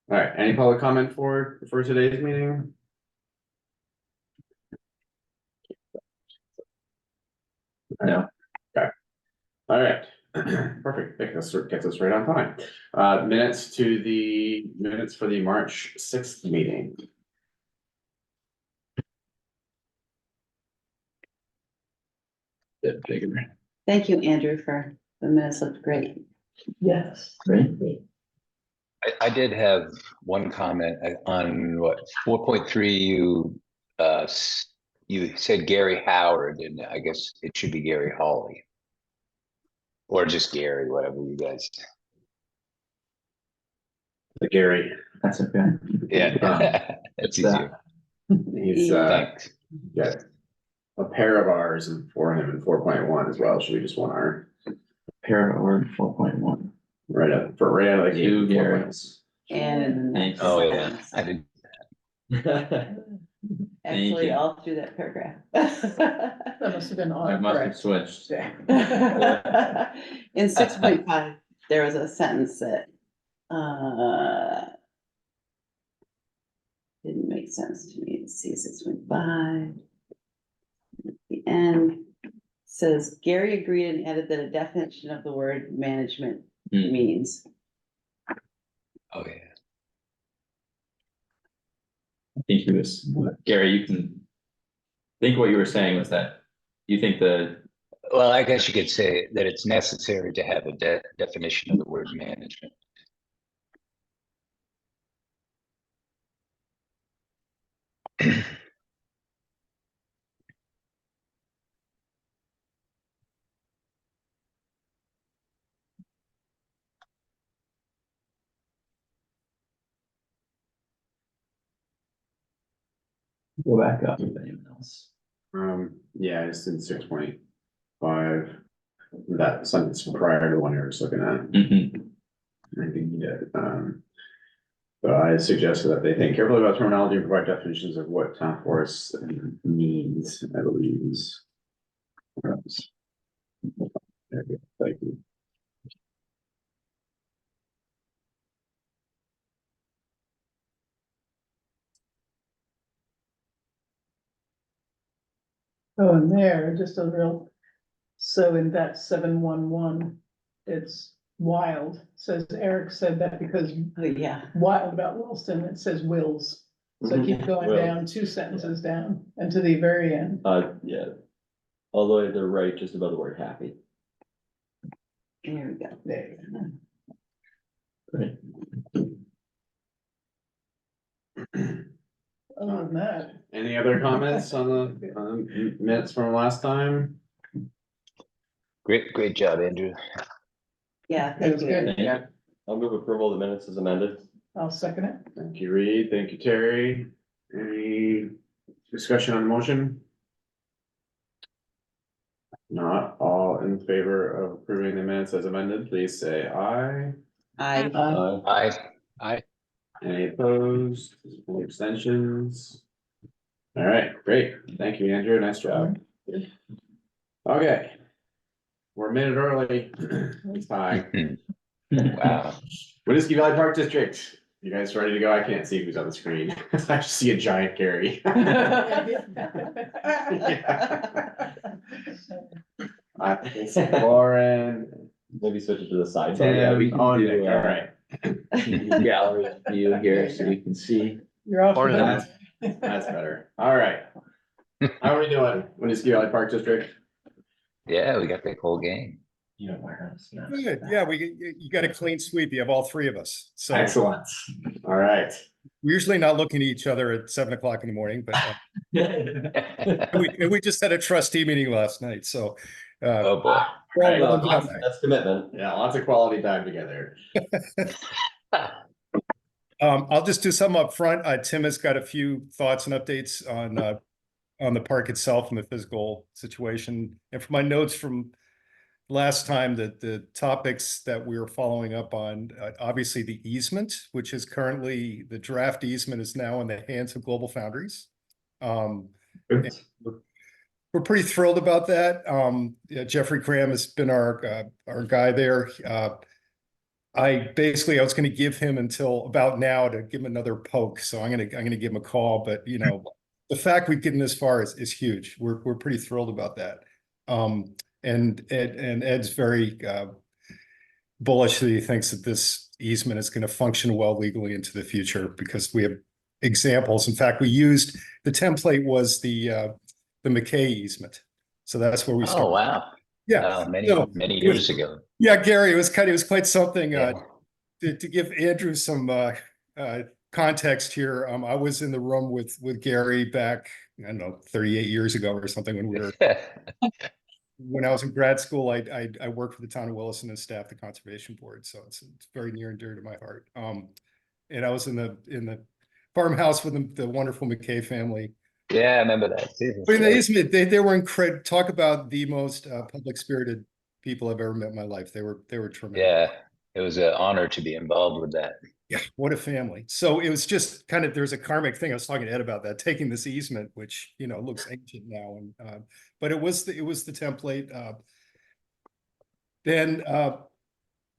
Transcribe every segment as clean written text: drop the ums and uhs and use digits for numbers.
All right, any public comment for today's meeting? No. Okay. All right. Perfect. Gets us right on time. Minutes for the March 6th meeting. Bit bigger. Thank you, Andrew, for the minutes. Looked great. Yes. Great. I did have one comment on what 4.3 you said Gary Howard, and I guess it should be Gary Hawley. Or just Gary, whatever you guys. The Gary. That's okay. Yeah, that's easier. He's Thanks. got a pair of R's for him in 4.1 as well. Should we just want R? Pair of word 4.1. Right out of the gate. Two Garys. And Thanks. Oh yeah, I didn't. actually you. all through that paragraph. That must have been I on. must have switched. In 6.5, there was a sentence that didn't make sense to me. Let's see, 6.5. At the end says Gary agreed and added that a definition of the word management means. Oh yeah. I think he was, Gary, you can think what you were saying was that you think Well, I guess you could say that it's necessary to have a definition of the word management. go back up with anyone else. Yeah, it's in 6.5. That sentence prior to the one I was looking at. I think he did. But I suggested that they think carefully about terminology and provide definitions of what town forest means, I believe is. There we go. Thank you. Oh, and there, just a real, so in that 711, it's wild, says Eric said that because Oh, yeah. wild about Williston, it says wills. So keep going Will. down, 2 sentences down, and to the very end. Yeah. All the way to the right, just above the word happy. There we go. There Right. Other than that, Any other comments on the minutes from last time? Great job, Andrew. Yeah, it thank was you. good. Thank you. I'll move approval of the minutes as amended. I'll second it. Thank you, Reed. Thank you, Terry. Any discussion on the motion? Not all in favor of approving the minutes as amended, please say aye. I Any opposed? Any abstentions? All right, great. Thank you, Andrew. Nice job. Okay. We're a minute early. It's fine. Wow. Winooski Valley Park District. You guys ready to go? I can't see who's on the screen. I just see a giant Gary. Lauren. Maybe switch it to the side. Tim, Yeah, we can oh, do, Nick, all right. gallery view here so we can see. You're off. Or to not. that. That's better. All right. How are we doing? Winooski Valley Park District? Yeah, we got the whole game. You know, where else? No. Good, yeah, you got a clean sweep, you have all 3 of us, so Excellent. All right. we're usually not looking at each other at 7 o'clock in the morning, but we just had a trustee meeting last night, so. Oh boy. we're all Right, well Well, done. that's commitment. Yeah, lots of quality time together. I'll just do some up front. Tim has got a few thoughts and updates on the park itself and the physical situation. And for my notes from last time, the topics that we were following up on, obviously the easement, which is currently, the draft easement is now in the hands of Global Foundries. We're pretty thrilled about that. Yeah, Jeffrey Cram has been our guy there. I was gonna give him until about now to give him another poke, so I'm gonna give him a call, but you know, the fact we've gotten this far is huge. We're pretty thrilled about that. And Ed's very bullish that he thinks that this easement is gonna function well legally into the future because we have examples. In fact, we used, the template was the McKay easement. So that's where we Oh, started. wow. Yeah. Many, So, many it was- years ago. Yeah, Gary, it was quite something Yeah. to give Andrew some context here. I was in the room with Gary back, I don't know, 38 years ago or something when I was in grad school. I worked for the town of Williston and staffed the conservation board, so it's very near and dear to my heart. And I was in the farmhouse with the wonderful McKay family. Yeah, I remember that too. But they were incredible. Talk about the most public spirited people I've ever met in my life. They were tremendous. Yeah, it was an honor to be involved with that. Yeah, what a family. So it was just kind of, there's a karmic thing. I was talking to Ed about that, taking this easement, which, you know, looks ancient now. And but it was the template. Then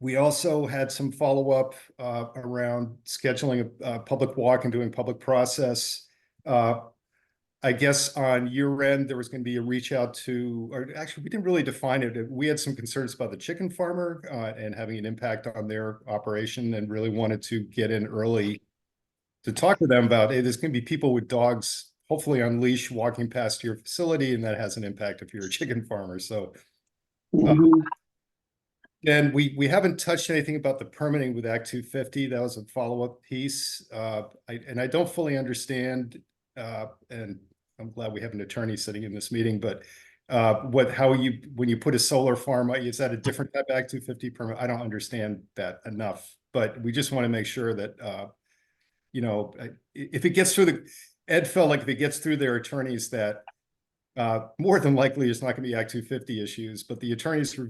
we also had some follow-up around scheduling a public walk and doing public process. I guess on year end, there was going to be a reach out to, or actually, we didn't really define it. We had some concerns about the chicken farmer and having an impact on their operation, and really wanted to get in early to talk to them about, hey, there's going to be people with dogs, hopefully on leash, walking past your facility, and that has an impact if you're a chicken farmer. So, and we haven't touched anything about the permitting with Act 250. That was a follow-up piece. I don't fully understand, and I'm glad we have an attorney sitting in this meeting, but when you put a solar farm, is that a different type of Act 250 permit? I don't understand that enough, but we just want to make sure that, you know, if it gets through Ed felt like if it gets through their attorneys, that more than likely there's not going to be Act 250 issues, but the attorneys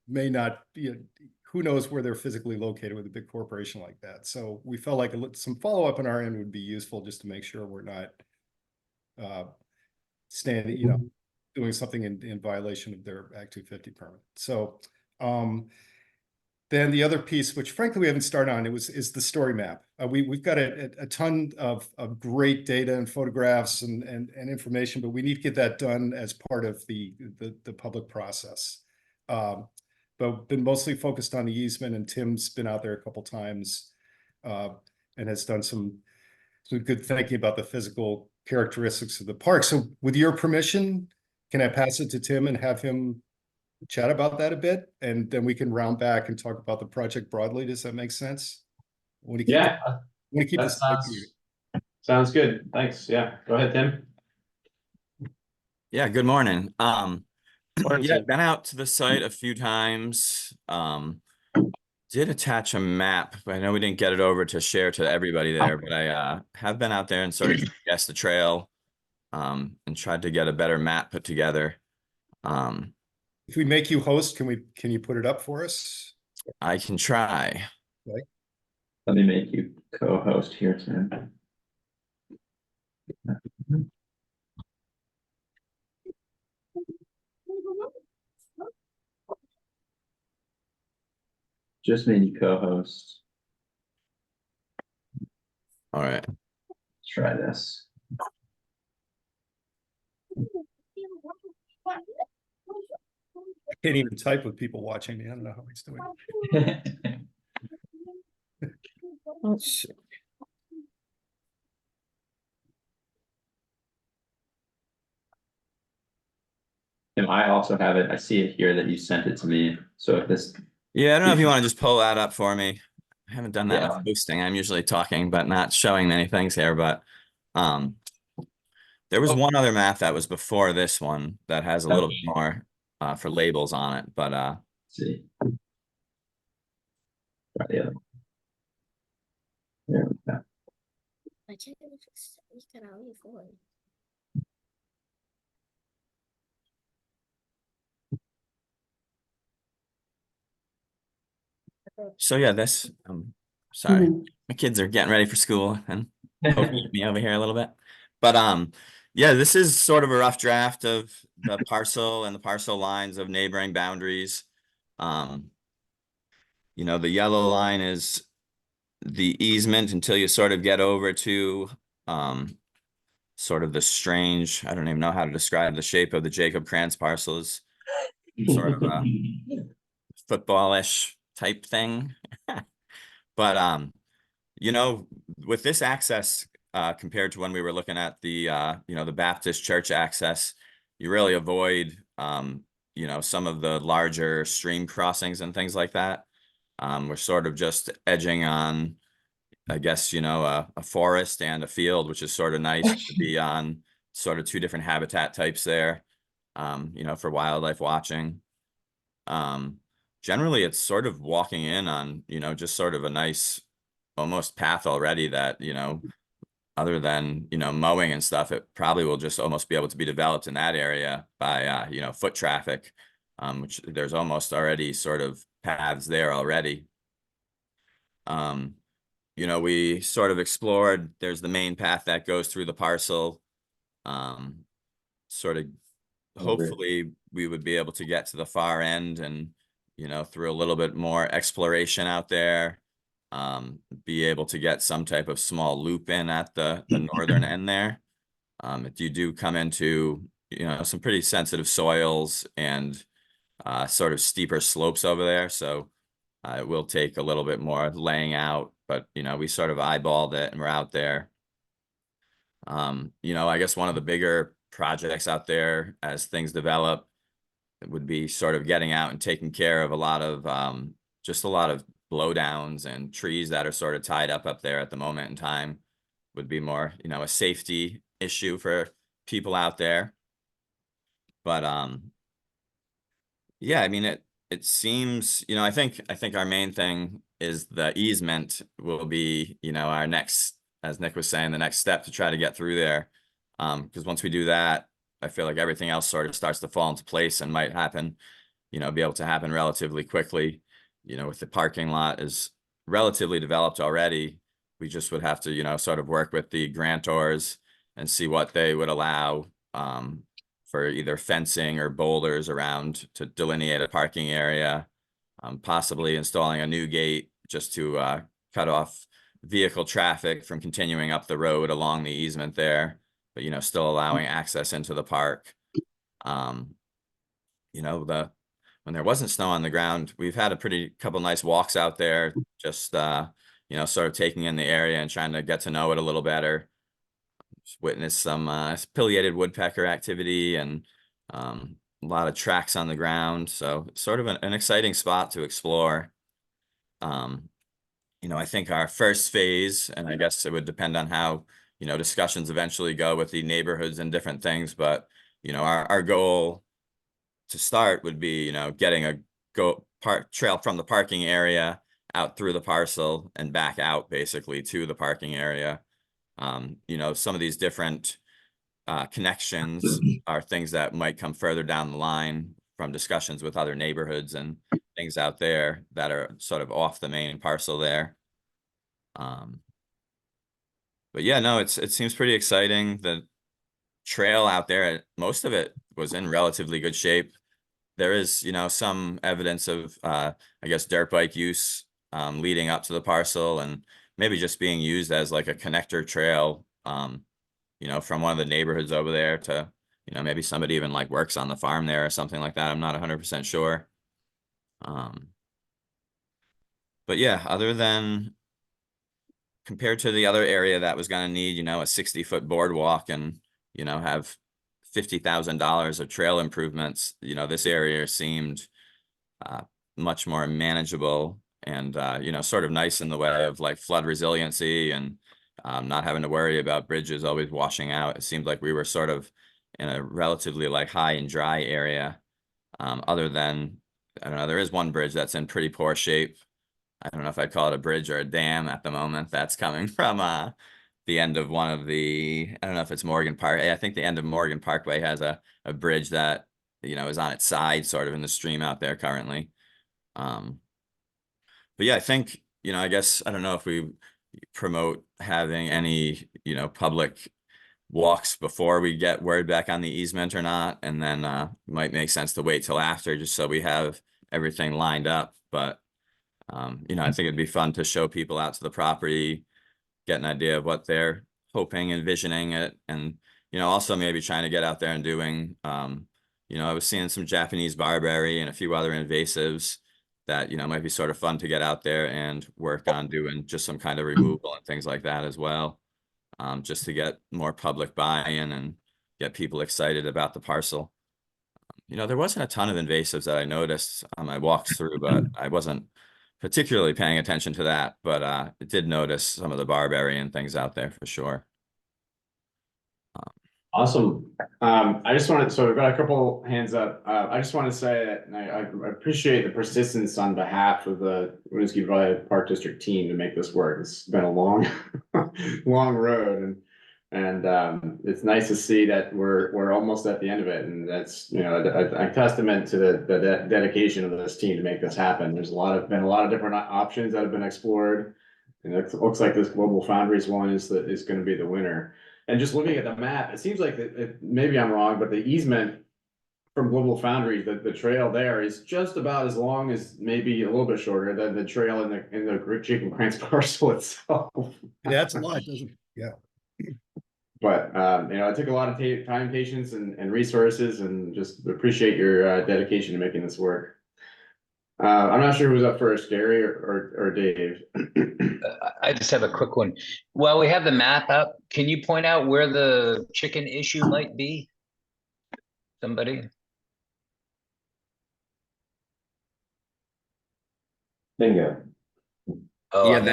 may not be, who knows where they're physically located with a big corporation like that. So we felt like some follow-up on our end would be useful, just to make sure we're not standing, you know, doing something in violation of their Act 250 permit. So then the other piece, which frankly we haven't started on, is the story map. We've got a ton of great data and photographs and information, but we need to get that done as part of the public process. But been mostly focused on the easement, and Tim's been out there a couple times and has done some good thinking about the physical characteristics of the park. So with your permission, can I pass it to Tim and have him chat about that a bit? And then we can round back and talk about the project broadly. Does that make sense? Yeah, keep that this. sounds good. Thanks. Yeah, go ahead, Tim. Yeah, good morning. Morning, Yeah, Tim. been out to the site a few times. Did attach a map, but I know we didn't get it over to share to everybody there, but I have been out there and sort of guessed the trail and tried to get a better map put together. If we make you host, can you put it up for us? I can try. Okay. Let me make you co-host here, Tim. Just made you co-host. All right. Let's try this. I can't even type with people watching me. I don't know how he's doing. Let's see. And I also have it. I see it here that you sent it to me. So if this, Yeah, I don't know if you want to just pull that up for me. I haven't done that Yeah. enough hosting. I'm usually talking, but not showing many things here. But there was one other map that was before this one that has a little bit more for labels on it. But let's see. Try the other one. There we go. so yeah, this sorry. Mhm. My kids are getting ready for school and poking at me over here a little bit. But yeah, this is sort of a rough draft of the parcel and the parcel lines of neighboring boundaries. you know, the yellow line is the easement until you sort of get over to, sort of the strange, I don't even know how to describe the shape of the Jacob Krantz parcels, sort of a footballish type thing. But, you know, with this access, compared to when we were looking at the, you know, the Baptist church access, you really avoid, you know, some of the larger stream crossings and things like that. We're sort of just edging on, I guess, you know, a forest and a field, which is sort of nice to be on sort of two different habitat types there, you know, for wildlife watching. Um, Generally, it's sort of walking in on, you know, just sort of a nice almost path already that, you know, other than, you know, mowing and stuff, it probably will just almost be able to be developed in that area by, you know, foot traffic, which there's almost already sort of paths there already. You know, we sort of explored, there's the main path that goes through the parcel. Sort of, hopefully we would be able to get to the far end and, you know, through a little bit more exploration out there, be able to get some type of small loop in at the northern end there. If you do come into, you know, some pretty sensitive soils and sort of steeper slopes over there. So it will take a little bit more laying out, but, you know, we sort of eyeballed it and we're out there. You know, I guess one of the bigger projects out there as things develop would be sort of getting out and taking care of a lot of, just a lot of blowdowns and trees that are sort of tied up there at the moment in time. Would be more, you know, a safety issue for people out there. But, yeah, I mean, it seems, you know, I think our main thing is the easement will be, you know, our next, as Nick was saying, the next step to try to get through there. Because once we do that, I feel like everything else sort of starts to fall into place and might happen, you know, be able to happen relatively quickly. You know, with the parking lot is relatively developed already, we just would have to, you know, sort of work with the grantors and see what they would allow, for either fencing or boulders around to delineate a parking area, possibly installing a new gate just to cut off vehicle traffic from continuing up the road along the easement there, but, you know, still allowing access into the park. You know, when there wasn't snow on the ground, we've had a pretty couple nice walks out there, just, you know, sort of taking in the area and trying to get to know it a little better. Just witnessed some pileated woodpecker activity and a lot of tracks on the ground. So sort of an exciting spot to explore. You know, I think our first phase, and I guess it would depend on how, you know, discussions eventually go with the neighborhoods and different things, but, you know, our goal to start would be, you know, getting a trail from the parking area out through the parcel and back out basically to the parking area. You know, some of these different connections are things that might come further down the line from discussions with other neighborhoods and things out there that are sort of off the main parcel there. But yeah, no, it seems pretty exciting. The trail out there, most of it was in relatively good shape. There is, you know, some evidence of, I guess, dirt bike use leading up to the parcel and maybe just being used as like a connector trail, you know, from one of the neighborhoods over there to, you know, maybe somebody even like works on the farm there or something like that. I'm not 100% sure. But yeah, other than compared to the other area that was going to need, you know, a 60-foot boardwalk and, you know, have $50,000 of trail improvements, you know, this area seemed much more manageable and, you know, sort of nice in the way of like flood resiliency and not having to worry about bridges always washing out. It seemed like we were sort of in a relatively like high and dry area, other than, I don't know, there is one bridge that's in pretty poor shape. I don't know if I'd call it a bridge or a dam at the moment. That's coming from the end of one of the, I don't know if it's Morgan Park. I think the end of Morgan Parkway has a bridge that, you know, is on its side sort of in the stream out there currently. But yeah, I think, you know, I guess, I don't know if we promote having any, you know, public walks before we get word back on the easement or not. And then might make sense to wait till after just so we have everything lined up. But You know, I think it'd be fun to show people out to the property, get an idea of what they're hoping, envisioning it, and, you know, also maybe trying to get out there and doing, you know, I was seeing some Japanese barberry and a few other invasives that, you know, might be sort of fun to get out there and work on doing just some kind of removal and things like that as well. Just to get more public buy-in and get people excited about the parcel. You know, there wasn't a ton of invasives that I noticed on my walks through, but I wasn't particularly paying attention to that, but I did notice some of the barberry and things out there for sure. Awesome. I just wanted, so we've got a couple hands up. I just want to say that I appreciate the persistence on behalf of the Winooski Valley Park District team to make this work. It's been a long, long road, and it's nice to see that we're almost at the end of it, and that's, you know, a testament to the dedication of this team to make this happen. There's been a lot of different options that have been explored, and it looks like this Global Foundries one is going to be the winner. And just looking at the map, it seems like maybe I'm wrong, but the easement from Global Foundries, the trail there is just about as long as, maybe a little bit shorter than the trail in the Jacob Grants parcel itself. That's a lot, doesn't it? Yeah. But you know, it took a lot of time, patience, and resources, and just appreciate your dedication to making this work. I'm not sure who's up first, Gary or Dave. I just have a quick one. While we have the map up, can you point out where the chicken issue might be? Somebody? Bingo. Oh, Yeah, on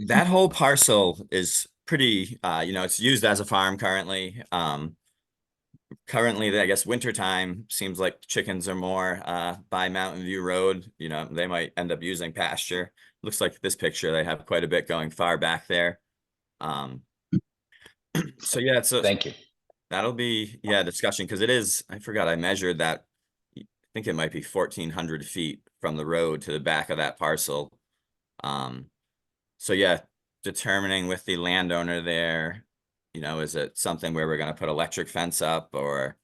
that whole parcel is pretty, you know, it's used as a farm currently. Currently, I guess wintertime seems like chickens are more by Mountain View Road. You know, they might end up using pasture. Looks like this picture, they have quite a bit going far back there. So yeah, Thank you. that'll be, yeah, discussion, because it is, I forgot, I measured that. I think it might be 1,400 feet from the road to the back of that parcel. So yeah, determining with the landowner there, you know, is it something where we're going to put electric fence up, or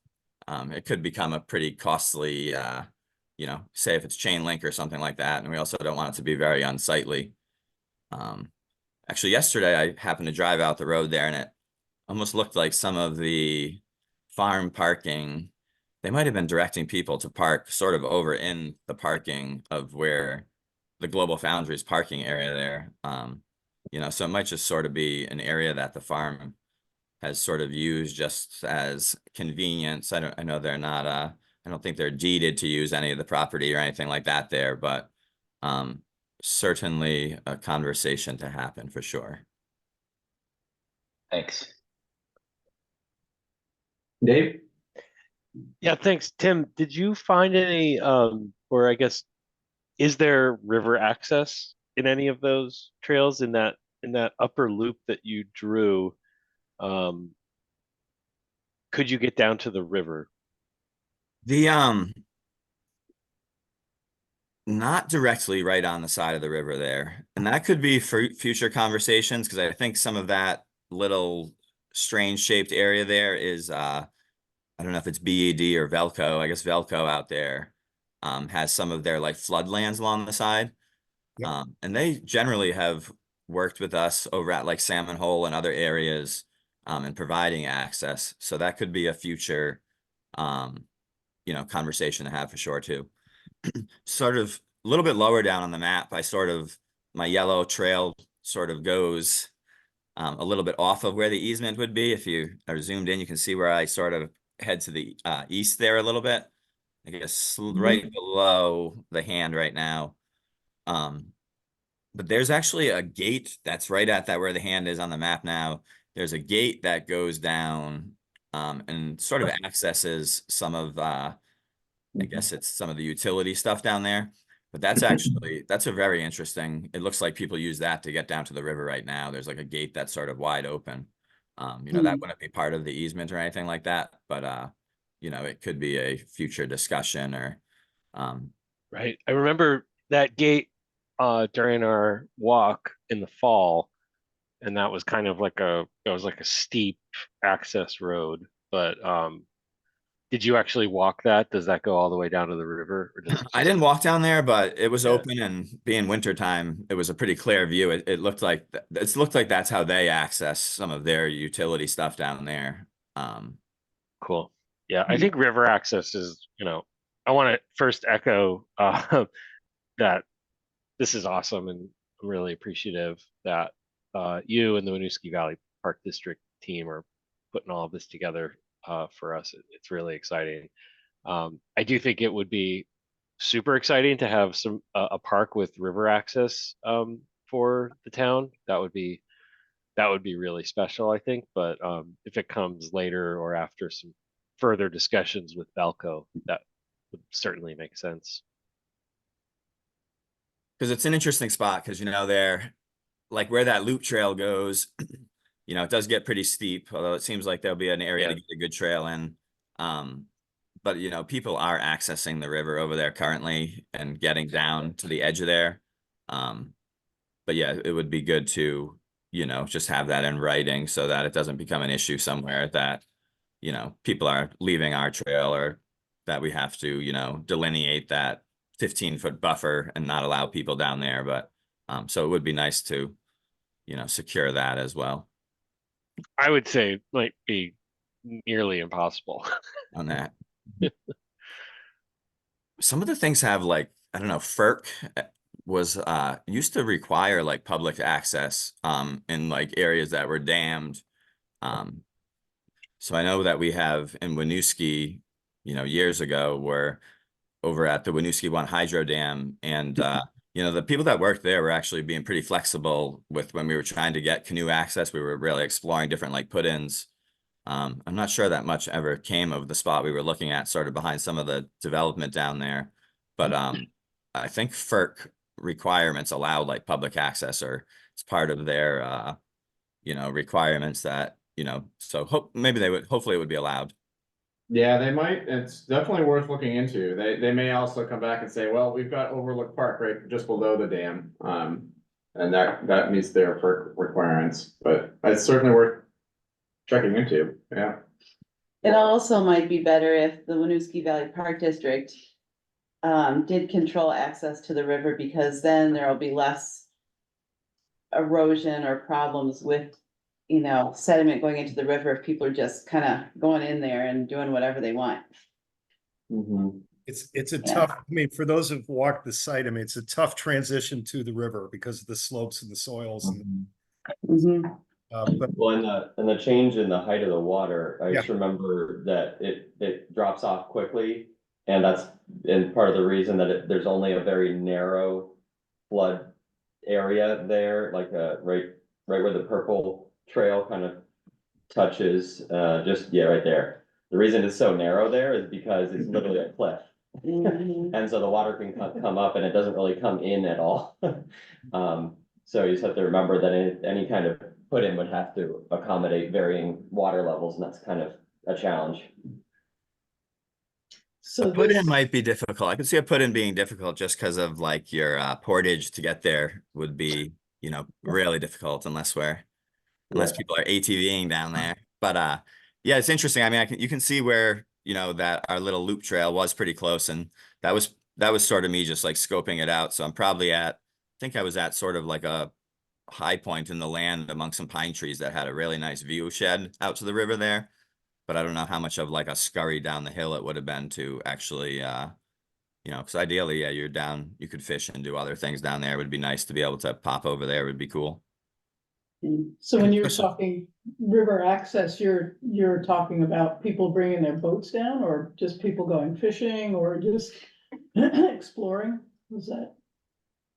it could become a pretty costly, you know, say if it's chain link or something like that. And we also don't want it to be very unsightly. Actually, yesterday I happened to drive out the road there, and it almost looked like some of the farm parking, they might have been directing people to park sort of over in the parking of where the Global Foundries parking area there. You know, so it might just sort of be an area that the farm has sort of used just as convenience. I know they're not, I don't think they're deeded to use any of the property or anything like that there, but certainly a conversation to happen for sure. Thanks. Dave? Yeah, thanks. Tim, did you find any, or I guess, is there river access in any of those trails in that upper loop that you drew? Could you get down to the river? The not directly right on the side of the river there, and that could be for future conversations, because I think some of that little strange shaped area there is I don't know if it's BED or Velco. I guess Velco out there has some of their like floodlands along the side. Yep. And they generally have worked with us over at like Salmon Hole and other areas in providing access. So that could be a future, you know, conversation to have for sure too. Sort of a little bit lower down on the map, my yellow trail sort of goes a little bit off of where the easement would be. If you are zoomed in, you can see where I sort of head to the east there a little bit. I guess right below the hand right now. But there's actually a gate that's right at that where the hand is on the map now. There's a gate that goes down and sort of accesses some of I guess it's some of the utility stuff down there. But that's a very interesting, it looks like people use that to get down to the river right now. There's like a gate that's sort of wide open. You know, that wouldn't be part of the easement or anything like that, but you know, it could be a future discussion or Right. I remember that gate during our walk in the fall, and that was kind of like a steep access road, but Did you actually walk that? Does that go all the way down to the river? Or does it I just? didn't walk down there, but it was Yeah. open, and being wintertime, it was a pretty clear view. It looked like that's how they access some of their utility stuff down there. Cool. Yeah, I think river access is, I want to first echo that this is awesome, and I'm really appreciative that you and the Winooski Valley Park District team are putting all of this together for us. It's really exciting. I do think it would be super exciting to have a park with river access for the town. That would be really special, I think. But if it comes later or after some further discussions with Belco, that would certainly make sense. Because it's an interesting spot, because there, like where that loop trail goes, it does get pretty steep, although it seems like there'll be an area to Yeah. get a good trail in. But people are accessing the river over there currently and getting down to the edge of there. But yeah, it would be good to, just have that in writing so that it doesn't become an issue somewhere that, people are leaving our trail, or that we have to, delineate that 15-foot buffer and not allow people down there. But so it would be nice to, secure that as well I would say it might be nearly impossible. on that. Some of the things have, like, I don't know, FERC was used to require like public access in like areas that were dammed. So I know that we have in Winooski, years ago, were over at the Winooski One Hydro Dam, and the people that worked there were actually being pretty flexible with when we were trying to get canoe access. We were really exploring different like put-ins. I'm not sure that much ever came of the spot we were looking at, sort of behind some of the development down there. But I think FERC requirements allow like public access, or it's part of their requirements that, so hopefully it would be allowed. Yeah, they might. It's definitely worth looking into. They may also come back and say, well, we've got Overlook Park right just below the dam. And that meets their FERC requirements, but it's certainly worth checking into. Yeah. It also might be better if the Winooski Valley Park District did control access to the river, because then there will be less erosion or problems with, sediment going into the river if people are just kind of going in there and doing whatever they want. It's a Yeah. tough, I mean, for those who've walked the site, I mean, it's a tough transition to the river because of the slopes and the soils. And, Mhm. but Well, and the change in the height of the water, I Yeah. just remember that it drops off quickly. And that's part of the reason that there's only a very narrow flood area there, like right where the purple trail kind of touches, right there. The reason it's so narrow there is because it's literally a cliff. Mhm. And so the water can come up and it doesn't really come in at all. So you just have to remember that any kind of put-in would have to accommodate varying water levels, and that's kind of a challenge. So A put-in this, might be difficult. I could see a put-in being difficult just because of like your portage to get there would be, really difficult unless people are ATVing down there. But yeah, it's interesting. I mean, you can see where, that our little loop trail was pretty close, and that was sort of me just like scoping it out. So I'm probably I think I was at sort of like a high point in the land among some pine trees that had a really nice view shed out to the river there. But I don't know how much of like a scurry down the hill it would have been to actually, because ideally, yeah, you could fish and do other things down there. It would be nice to be able to pop over there. It would be cool. so when you're talking river access, you're talking about people bringing their boats down, or just people going fishing, or just exploring? Was that?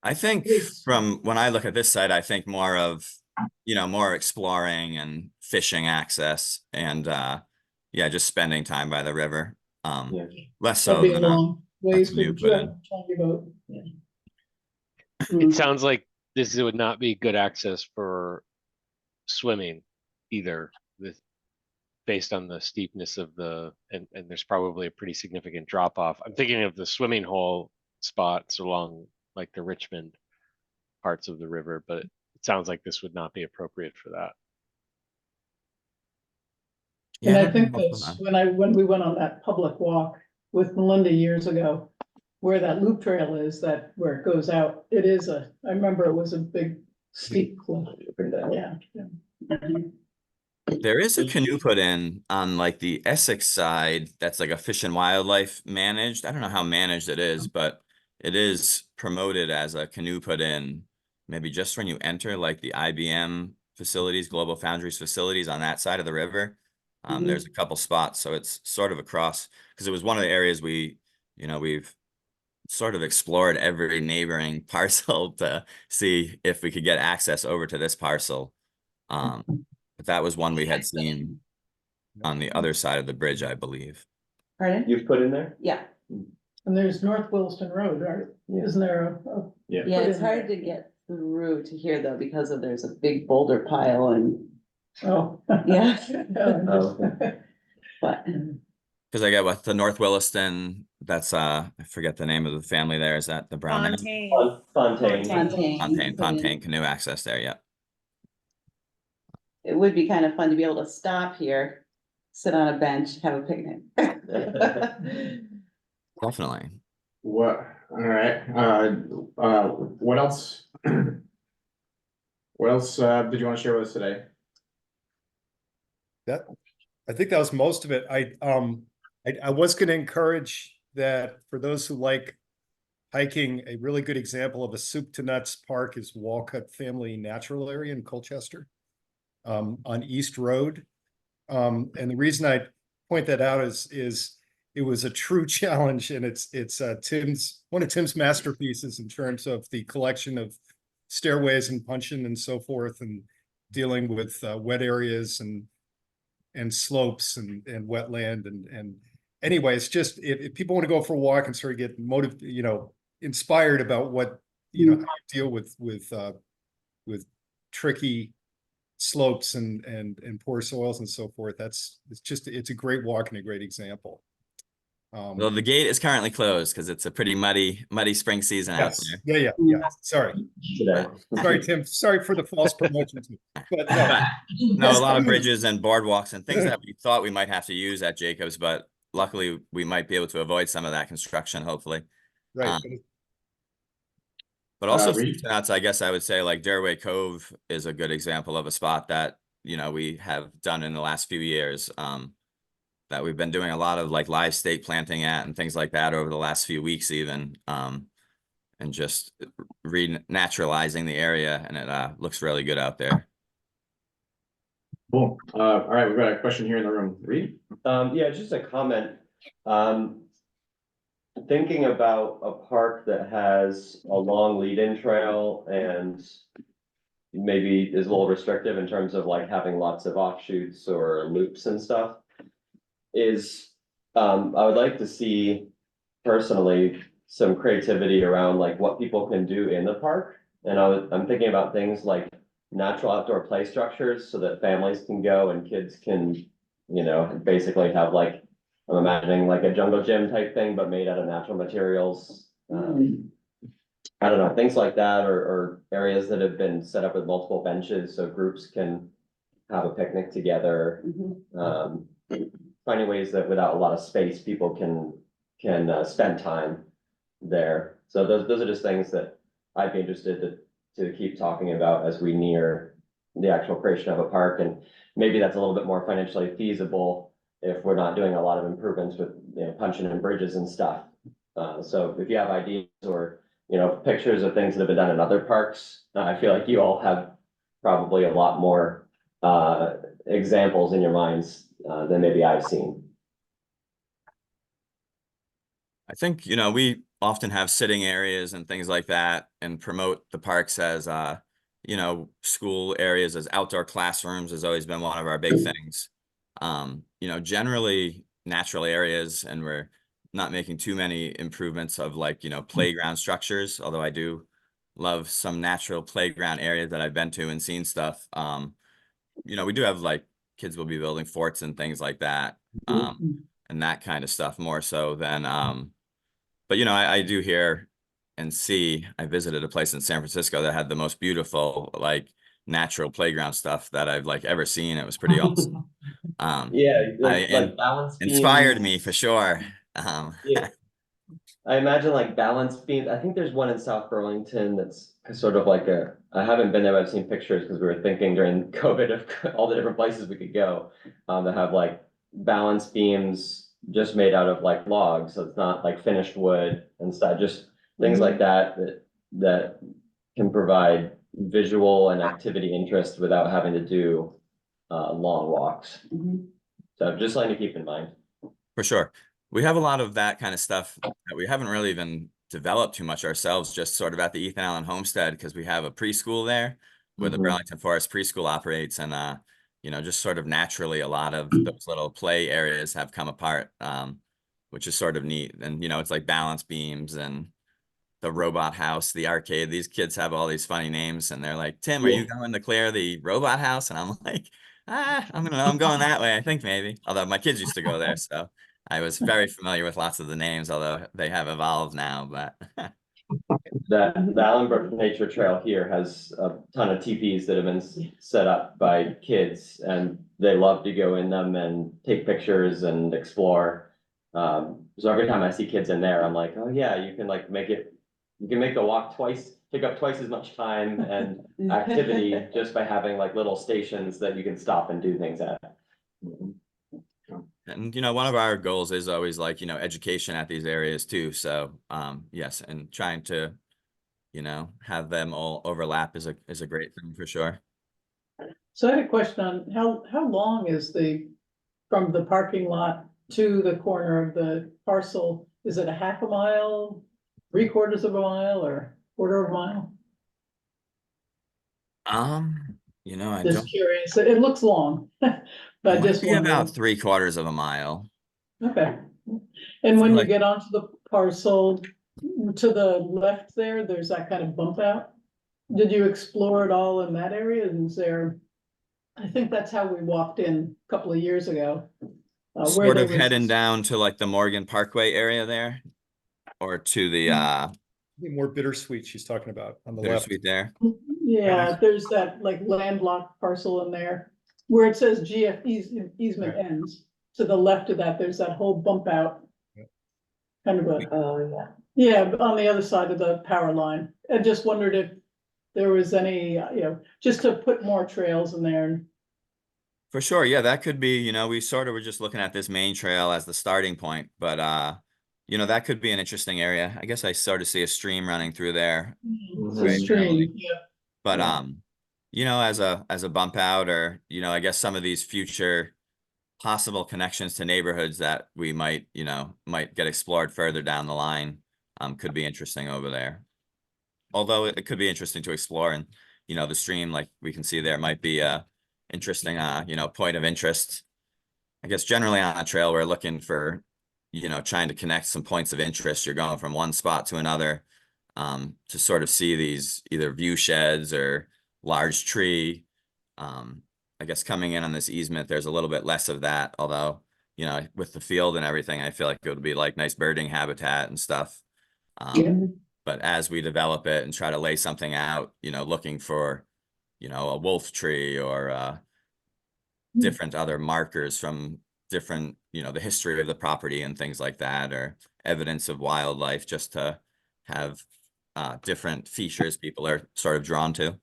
I think Yes. from when I look at this site, I think more of, more exploring and fishing access, and yeah, just spending time by the river. Yeah. Less That'd so be a than long ways for canoe the put-in. tiny boat. Yeah. It sounds like this would not be good access for swimming either, based on the steepness of and there's probably a pretty significant drop off. I'm thinking of the swimming hole spots along like the Richmond parts of the river, but it sounds like this would not be appropriate for that. And Yeah, I that'd be think more that's fun. when we went on that public walk with Melinda years ago, where that loop trail is, that where it goes out, it is I remember it was a big steep cliff. Yeah. There is a canoe put in on like the Essex side that's like a Fish and Wildlife managed. I don't know how managed it is, but it is promoted as a canoe put in maybe just when you enter like the IBM facilities, Global Foundries facilities on that side of the river. There's a couple spots, so it's sort of across because it was one of the areas we've sort of explored every neighboring parcel to see if we could get access over to this parcel. But that was one we had seen on the other side of the bridge, I believe. Pardon? You've put in there? Yeah, And there's North Williston Road, right? Isn't there yeah, Put it's in hard to get through to here though, because there's a big boulder pile and, oh. yeah. Oh, But, Because I get what the North Williston, that's I forget the name of the family there. Is that the Brown? Fontaine. Fontaine. Fontaine. Fontaine canoe access there, yeah. It would be kind of fun to be able to stop here, sit on a bench, have a picnic. Definitely. What, all right, what else? What else, did you want to share with us today? I think that was most of it. I was going to encourage that for those who like hiking, a really good example of a soup to nuts park is Walcott Family Natural Area in Colchester, on East Road. And the reason I point that out is it was a true challenge, and it's one of Tim's masterpieces in terms of the collection of stairways and puncheon and so forth, and dealing with wet areas and slopes and wetland and anyway, it's just if people want to go for a walk and sort of get inspired about what how you deal with tricky slopes and poor soils and so forth. It's a great walk and a great example. Well, the gate is currently closed because it's a pretty muddy spring season out Yes, there. yeah. Sorry, Today. Tim. Sorry for the false promotion. But No, a lot of bridges and boardwalks and things that we thought we might have to use at Jacobs, but luckily we might be able to avoid some of that construction, hopefully. right. But also, Reed? I guess I would say like Derway Cove is a good example of a spot that, we have done in the last few years. That we've been doing a lot of like live stake planting at and things like that over the last few weeks even. And just renaturalizing the area, and it looks really good out there. Cool. All right, we've got a question here in the room. Reed? Yeah, just a comment. Thinking about a park that has a long lead-in trail and maybe is a little restrictive in terms of like having lots of offshoots or loops and stuff. I would like to see personally some creativity around like what people can do in the park. And I'm thinking about things like natural outdoor play structures so that families can go and kids can, basically have like, I'm imagining like a jungle gym type thing, but made out of natural materials. I don't know, things like that, or areas that have been set up with multiple benches so groups can have a picnic together. Finding ways that without a lot of space, people can spend time there. So those are just things that I'd be interested to keep talking about as we near the actual creation of a park. And maybe that's a little bit more financially feasible if we're not doing a lot of improvements with, punching in bridges and stuff. So if you have ideas or, pictures of things that have been done in other parks, I feel like you all have probably a lot more examples in your minds than maybe I've seen. I think, we often have sitting areas and things like that and promote the parks as, school areas, as outdoor classrooms has always been one of our big things. Generally natural areas, and we're not making too many improvements of like, playground structures, although I do love some natural playground areas that I've been to and seen stuff. We do have like kids will be building forts and things like that, and that kind of stuff more so than, but I do hear and see, I visited a place in San Francisco that had the most beautiful, like natural playground stuff that I've like ever seen. It was pretty awesome. Yeah, And like balance inspired beams. me for sure. Yeah, I imagine like balance beams. I think there's one in South Burlington that's sort of like a, I haven't been there, but I've seen pictures because we were thinking during COVID of all the different places we could go. That have like balance beams just made out of like logs, so it's not like finished wood and stuff, just things like that can provide visual and activity interest without having to do long walks. So just something to keep in mind. For sure. We have a lot of that kind of stuff that we haven't really even developed too much ourselves, just sort of at the Ethan Allen Homestead, because we have a preschool there where the Burlington Forest Preschool operates. And, you know, just sort of naturally, a lot of those little play areas have come apart, which is sort of neat. And, you know, it's like balance beams and the robot house, the arcade. These kids have all these funny names and they're like, Tim, are you going to clear the robot house? And I'm like, I'm going that way, I think maybe. Although my kids used to go there, so I was very familiar with lots of the names, although they have evolved now, but The Allenbrook Nature Trail here has a ton of teepees that have been set up by kids, and they love to go in them and take pictures and explore. So every time I see kids in there, I'm like, oh yeah, you can like you can make the walk take up twice as much time and activity just by having like little stations that you can stop and do things at. and you know, one of our goals is always like, you know, education at these areas too. So yes, and trying to, you know, have them all overlap is a great thing for sure. So I had a question on how long is from the parking lot to the corner of the parcel? Is it a half a mile, 3/4 of a mile, or 1/4 of a mile? You know, I Just don't, curious. It looks long, it but might just be about wondering. 3/4 of a mile. Okay. And when you Like, get onto the parcel to the left there's that kind of bump out. Did you explore it all in that area? And is there, I think that's how we walked in a couple of years ago. Where sort there of was heading down to like the Morgan Parkway area there, or to the More bittersweet she's talking about on the left. bittersweet there. Yeah, there's that like landlocked parcel in there where it says GF easement Right. ends. To the left of that, there's that whole bump out. Yep. Kind of a, yeah, on the other side of the power line. I just wondered if there was any, just to put more trails in there. For sure, yeah, that could be, you know, we sort of were just looking at this main trail as the starting point, but you know, that could be an interesting area. I guess I sort of see a stream running through there. It's a Right, stream, yeah. But Yeah. you know, as a bump out, or, you know, I guess some of these future possible connections to neighborhoods that we might, you know, might get explored further down the line, could be interesting over there. Although it could be interesting to explore, and, you know, the stream, like we can see there, might be a interesting, you know, point of interest. I guess generally on a trail, we're looking for, you know, trying to connect some points of interest. You're going from one spot to another, to sort of see these either view sheds or large tree. I guess coming in on this easement, there's a little bit less of that, although, you know, with the field and everything, I feel like it would be like nice birding habitat and stuff. But as we develop it and try to lay something out, you know, looking for, you know, a wolf tree or different other markers from different, you know, the history of the property and things like that, or evidence of wildlife, just to have different features people are sort of drawn to.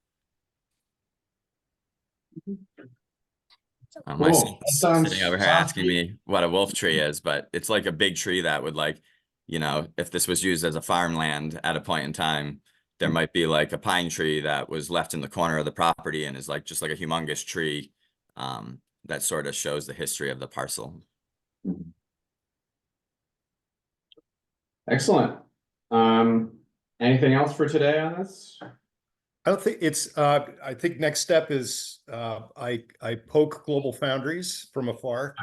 My Cool. son's sitting over here asking me what a wolf tree is, but it's like a big tree that would, like, you know, if this was used as a farmland at a point in time, there might be like a pine tree that was left in the corner of the property and is like just like a humongous tree, that sort of shows the history of the parcel. Excellent. Anything else for today on this? I don't think it's, I think next step is, I poke Global Foundries from afar.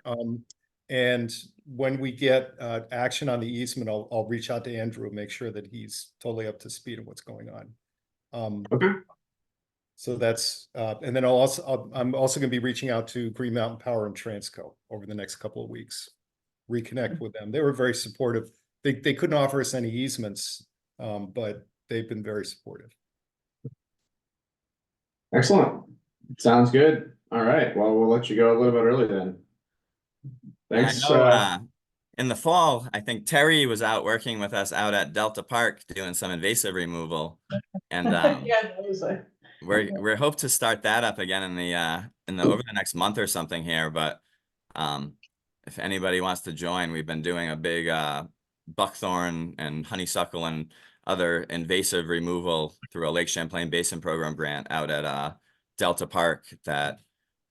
And when we get action on the easement, I'll reach out to Andrew, make sure that he's totally up to speed of what's going on. Okay. So that's, and then I'm also gonna be reaching out to Green Mountain Power and Transco over the next couple of weeks. Reconnect with them. They were very supportive. They couldn't offer us any easements, but they've been very supportive. Excellent. Sounds good. All right, well, we'll let you go a little bit early then. Yeah, Thanks, I know, in the fall, I think Terry was out working with us out at Delta Park doing some invasive removal. And Yeah, that was like. we're hope to start that up again in the over the next month or something here, but if anybody wants to join, we've been doing a big buckthorn and honeysuckle and other invasive removal through a Lake Champlain Basin Program grant out at Delta Park that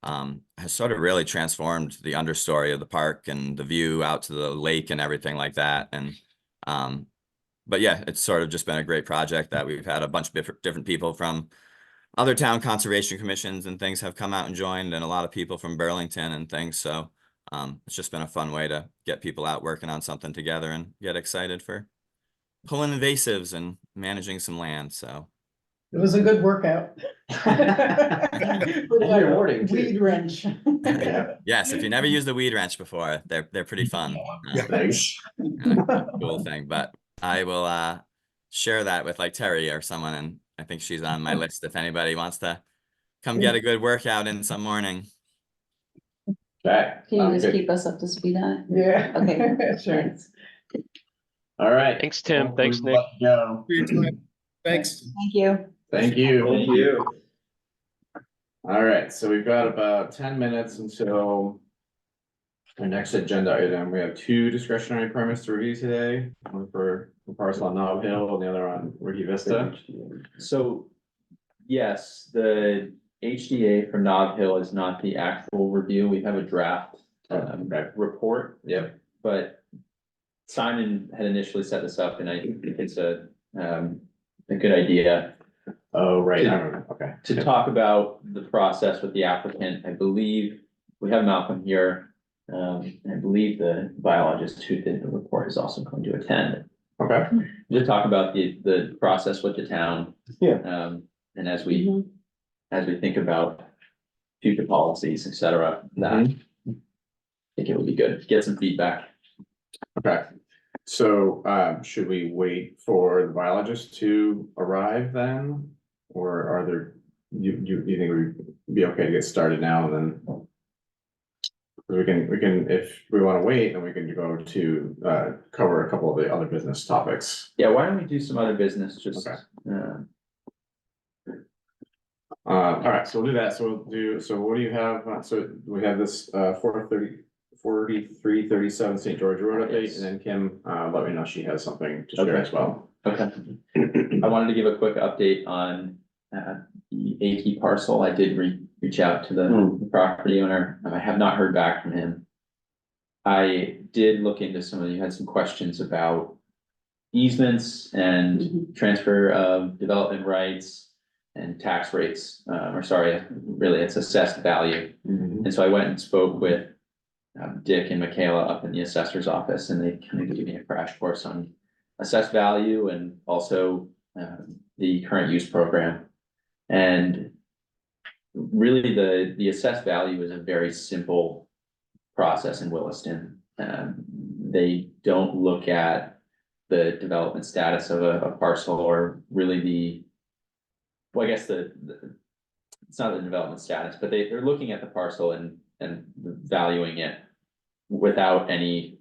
has sort of really transformed the understory of the park and the view out to the lake and everything like that. And but yeah, it's sort of just been a great project that we've had a bunch of different people from other town conservation commissions and things have come out and joined, and a lot of people from Burlington and things. So it's just been a fun way to get people out working on something together and get excited for pulling invasives and managing some land. So It was a good workout. Rewarding, too. Weed wrench. yes, if you never used a weed wrench before, they're pretty fun. Thanks. And a cool thing, but I will share that with like Terry or someone, and I think she's on my list if anybody wants to come get a good workout in some morning. Okay. Can you sounds just good. keep us up to speed on it? Yeah. Okay. Sure. Thanks. All right. Thanks, Tim. Well, Thanks, we'll Nick. let you go. For your time. Thanks. Thank you. Thank you. Thank you. All right, so we've got about 10 minutes until our next agenda item. We have 2 discretionary permits to review today. One for the parcel on Knob Hill and the other on Ricky Vista. So, yes, the HDA for Nob Hill is not the actual review. We have a draft report, Yep. but Simon had initially set this up, and I think it's a good idea Oh, right, I remember, okay. to talk about the process with the applicant. I believe we have Malcolm here. I believe the biologist who did the report is also going to attend. Okay, To talk about the process with the town. Yeah. And as we think about future policies, et cetera, that I think it would be good to get some feedback. okay. So, should we wait for the biologist to arrive then? Or are there, you think we'd be okay to get started now and then? We can, if we wanna wait, then we can go to, cover a couple of the other business topics. Yeah, why don't we do some other business, just, Okay. All right, so we'll do that. So what do you have? So we have this 4337 St. George Road update, and then Kim, let me know she has something to share Okay. as well. okay. I wanted to give a quick update on the AT parcel. I did reach out to the property owner. I have not heard back from him. I did look into some of, you had some questions about easements and transfer of development rights and tax rates, or sorry, really it's assessed value. And so I went and spoke with Dick and Michaela up in the assessor's office, and they kind of gave me a crash course on assessed value and also the current use program. And really the assessed value is a very simple process in Williston. They don't look at the development status of a parcel, or really well, I guess it's not the development status, but they're looking at the parcel and valuing it without any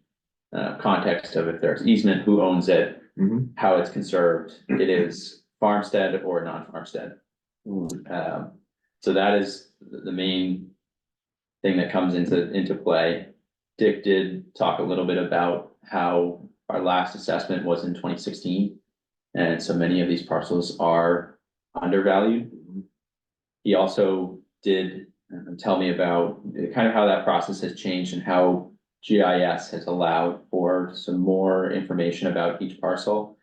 context of if there's easement, who owns it, how it's conserved, it is farmstead or non-farmstead. So that is the main thing that comes into play. Dick did talk a little bit about how our last assessment was in 2016, and so many of these parcels are undervalued. He also did tell me about kind of how that process has changed and how GIS has allowed for some more information about each parcel.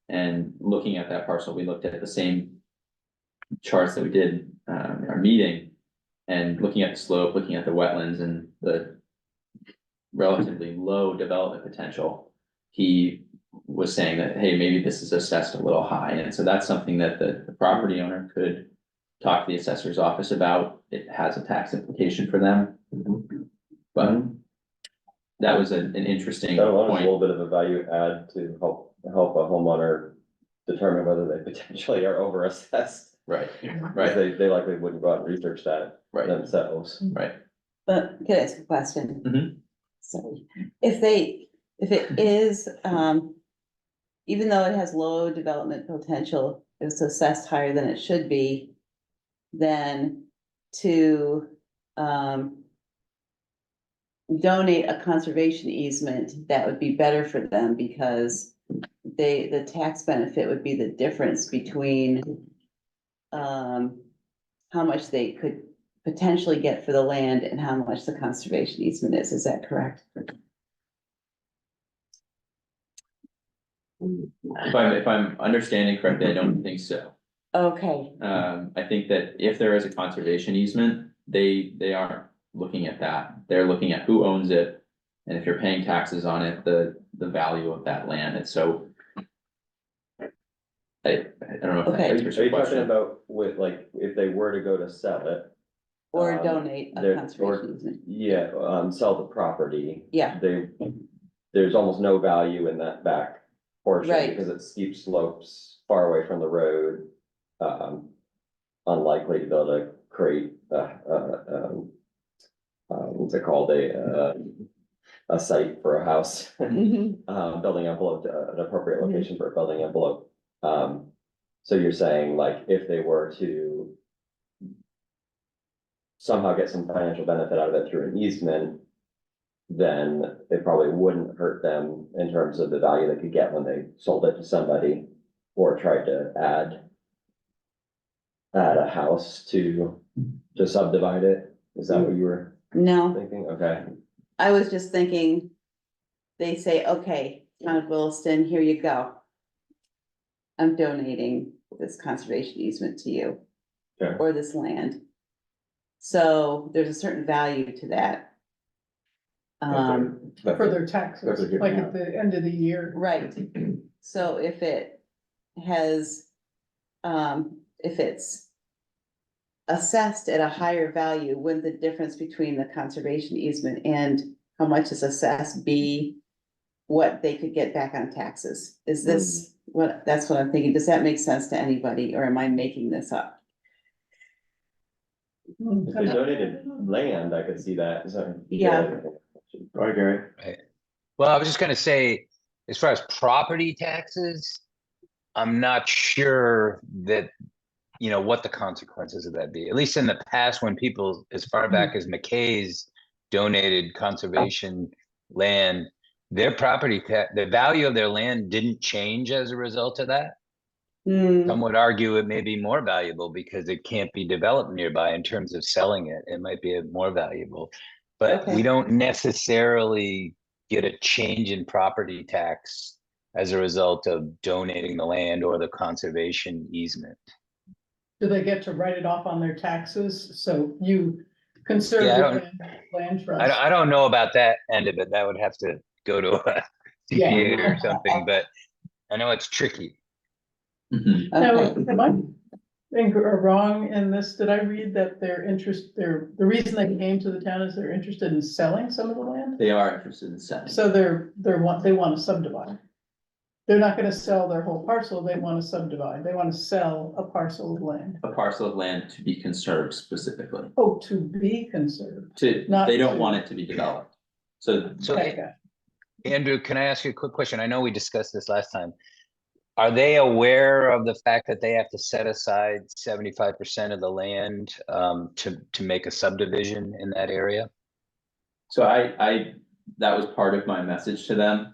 And looking at that parcel, we looked at the same charts that we did in our meeting, and looking at the slope, looking at the wetlands and the relatively low development potential. He was saying that, hey, maybe this is assessed a little high. And so that's something that the property owner could talk to the assessor's office about. It has a tax implication for them. But that was an interesting That allows a point. little bit of a value add to help a homeowner determine whether they potentially are over assessed. Right, Because right, they likely wouldn't go out and research that right, themselves. right. But can I ask a question? Mhm. Sorry, if it is, even though it has low development potential, it's assessed higher than it should be, then to, donate a conservation easement, that would be better for them because the tax benefit would be the difference between, how much they could potentially get for the land and how much the conservation easement is that correct? If I'm understanding correctly, I don't think so. Okay, I think that if there is a conservation easement, they aren't looking at that. They're looking at who owns it. And if you're paying taxes on it, the value of that land. And so. I don't know if that Okay. answers Are your you talking question. about with, like, if they were to go to sell it? or um, donate a there- conservation or- easement, Yeah, sell the property. yeah, There's almost no value in that back portion. Right. Because it's steep slopes, far away from the road. Unlikely to be able to create, what's it called, a site for a house. Mhm. Building envelope, an appropriate location for a building envelope. So you're saying, like, if they were to somehow get some financial benefit out of it through an easement, then it probably wouldn't hurt them in terms of the value they could get when they sold it to somebody or tried to add a house to subdivide it. Is that what you were no, thinking? Okay. I was just thinking, they say, okay, Town of Williston, here you go. I'm donating this conservation easement to you. Okay. Or this land. So there's a certain value to that. For their taxes, That's a good like point. at the end of the year. Right, so if it has, if it's assessed at a higher value, wouldn't the difference between the conservation easement and how much is assessed be what they could get back on taxes? Is this that's what I'm thinking, does that make sense to anybody, or am I making this up? If they donated land, I could see that. So, Yeah. Go ahead, Gary. Right. Well, I was just gonna say, as far as property taxes, I'm not sure that, what the consequences of that be. At least in the past, when people, as far back as McKay's donated conservation land, their the value of their land didn't change as a result of that. Hmm, Some would argue it may be more valuable because it can't be developed nearby in terms of selling it. It might be more valuable. But we Okay. don't necessarily get a change in property tax as a result of donating the land or the conservation easement. Do they get to write it off on their taxes? So you conserve Yeah, the land trust. I don't know about that end of it. That would have to go to a Yeah. CPA or something, but I know it's tricky. Mhm. Now, okay, am I wrong in this? Did I read that the reason they came to the town is they're interested in selling some of the land? They are interested in selling. So they want to subdivide. They're not gonna sell their whole parcel, they want to subdivide. They want to sell a parcel of land. A parcel of land to be conserved specifically. Oh, to be conserved. Not They don't to- want it to be developed. So So Okay. Andrew, can I ask you a quick question? I know we discussed this last time. Are they aware of the fact that they have to set aside 75% of the land to make a subdivision in that area? So that was part of my message to them.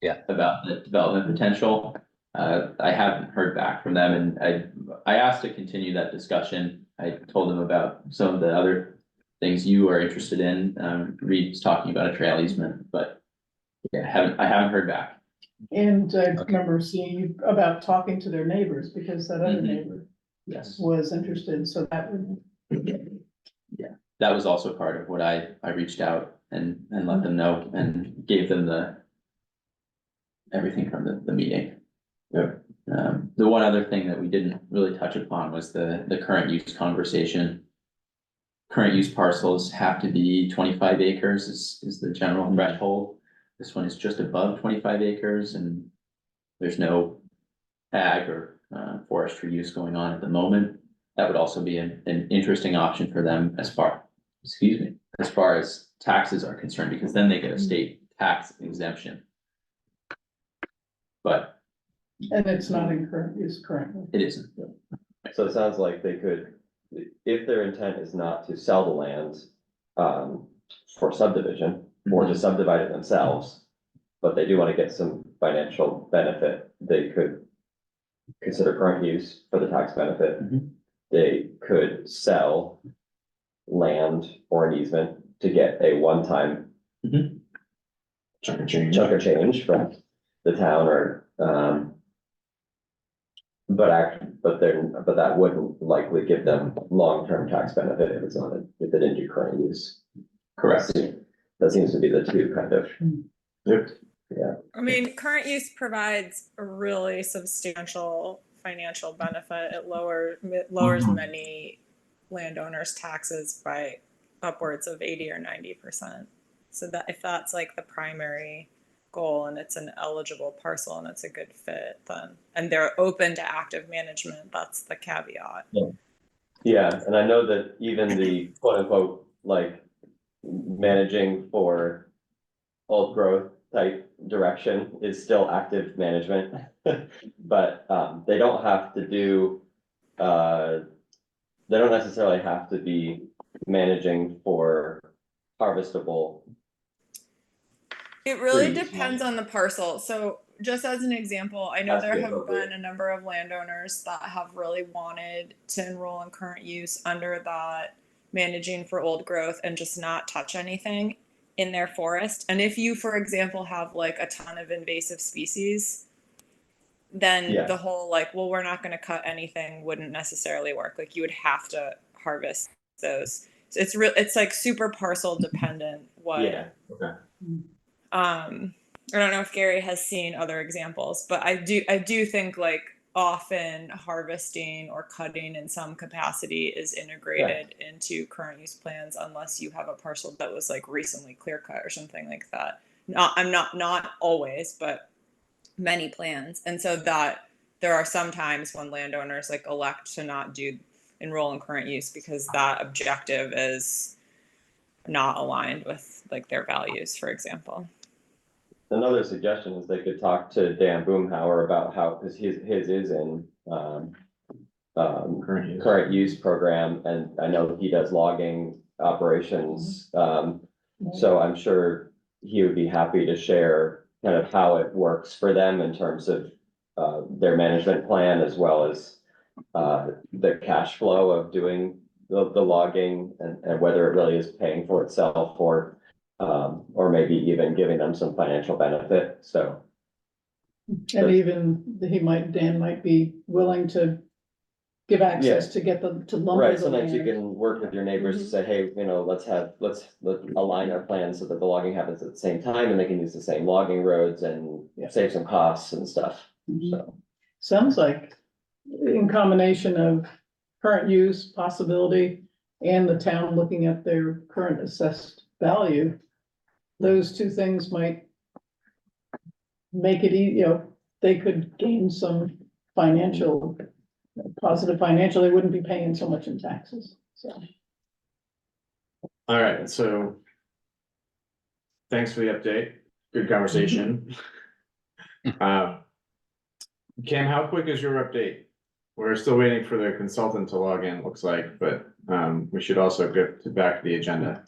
Yeah. About the development potential. I haven't heard back from them, and I asked to continue that discussion. I told them about some of the other things you are interested in. Reed's talking about a trail easement, but yeah, I haven't heard back. And I Okay. remember seeing you about talking to their neighbors, because that other Mhm. neighbor Yes. was interested, so that would. That was also part of what I reached out and let them know and gave them everything from the meeting. Yep. The one other thing that we didn't really touch upon was the current use conversation. Current use parcels have to be 25 acres is the general threshold. This one is just above 25 acres and there's no ag or forestry use going on at the moment. that would also be an interesting option for them as far as taxes are concerned, because then they get a state tax exemption. But And it's not in current use currently. it isn't. So it sounds like they could, if their intent is not to sell the land, for subdivision or to subdivide it themselves, but they do want to get some financial benefit, they could consider current use for the tax benefit. Mhm. They could sell land or an easement to get a one-time Chunk of change. chunk of change from the town or, but that wouldn't likely give them long-term tax benefit if it's not, if they didn't do current use. Correct. That seems to be the two kind of. Yep. Yeah, I mean, current use provides a really substantial financial benefit. It lowers many landowners' taxes by upwards of 80 or 90%. So that if that's like the primary goal and it's an eligible parcel and it's a good fit, then, and they're open to active management, that's the caveat. yeah, and I know that even the quote unquote, like, managing for old growth type direction is still active management. But they don't have to do, they don't necessarily have to be managing for harvestable. It really Trees, depends on the parcel. So just as an example, I know Has to there be have appropriate. been a number of landowners that have really wanted to enroll in current use under that managing for old growth and just not touch anything in their forest. And if you, for example, have like a ton of invasive species, then Yeah. the whole like, well, we're not going to cut anything wouldn't necessarily work. Like you would have to harvest those. So it's like super parcel dependent what Yeah, okay. I don't know if Gary has seen other examples, but I do think like often harvesting or cutting in some capacity is integrated into current use plans unless you have a parcel that was like recently clear cut or something like that. Not always, but many plans. And so that there are some times when landowners like elect to not enroll in current use because that objective is not aligned with like their values, for example. Another suggestion is they could talk to Dan Boomhauer about how, because his is in current use program, and I know he does logging operations. So I'm sure he would be happy to share kind of how it works for them in terms of their management plan, as well as the cash flow of doing the logging, and whether it really is paying for itself, or maybe even giving them some financial benefit, so. And even Dan might be willing to give access to get them to lumber. Right, the sometimes you land. can work with your neighbors to say, hey, let's align our plans so that the logging happens at the same time, and they can use the same logging roads and save some costs and stuff, so. Sounds like in combination of current use possibility and the town looking at their current assessed value, those two things might make it, they could gain some positive financial, they wouldn't be paying so much in taxes, so. All right, so. Thanks for the update. Good conversation. Cam, how quick is your update? We're still waiting for the consultant to log in, looks like, but we should also get back to the agenda.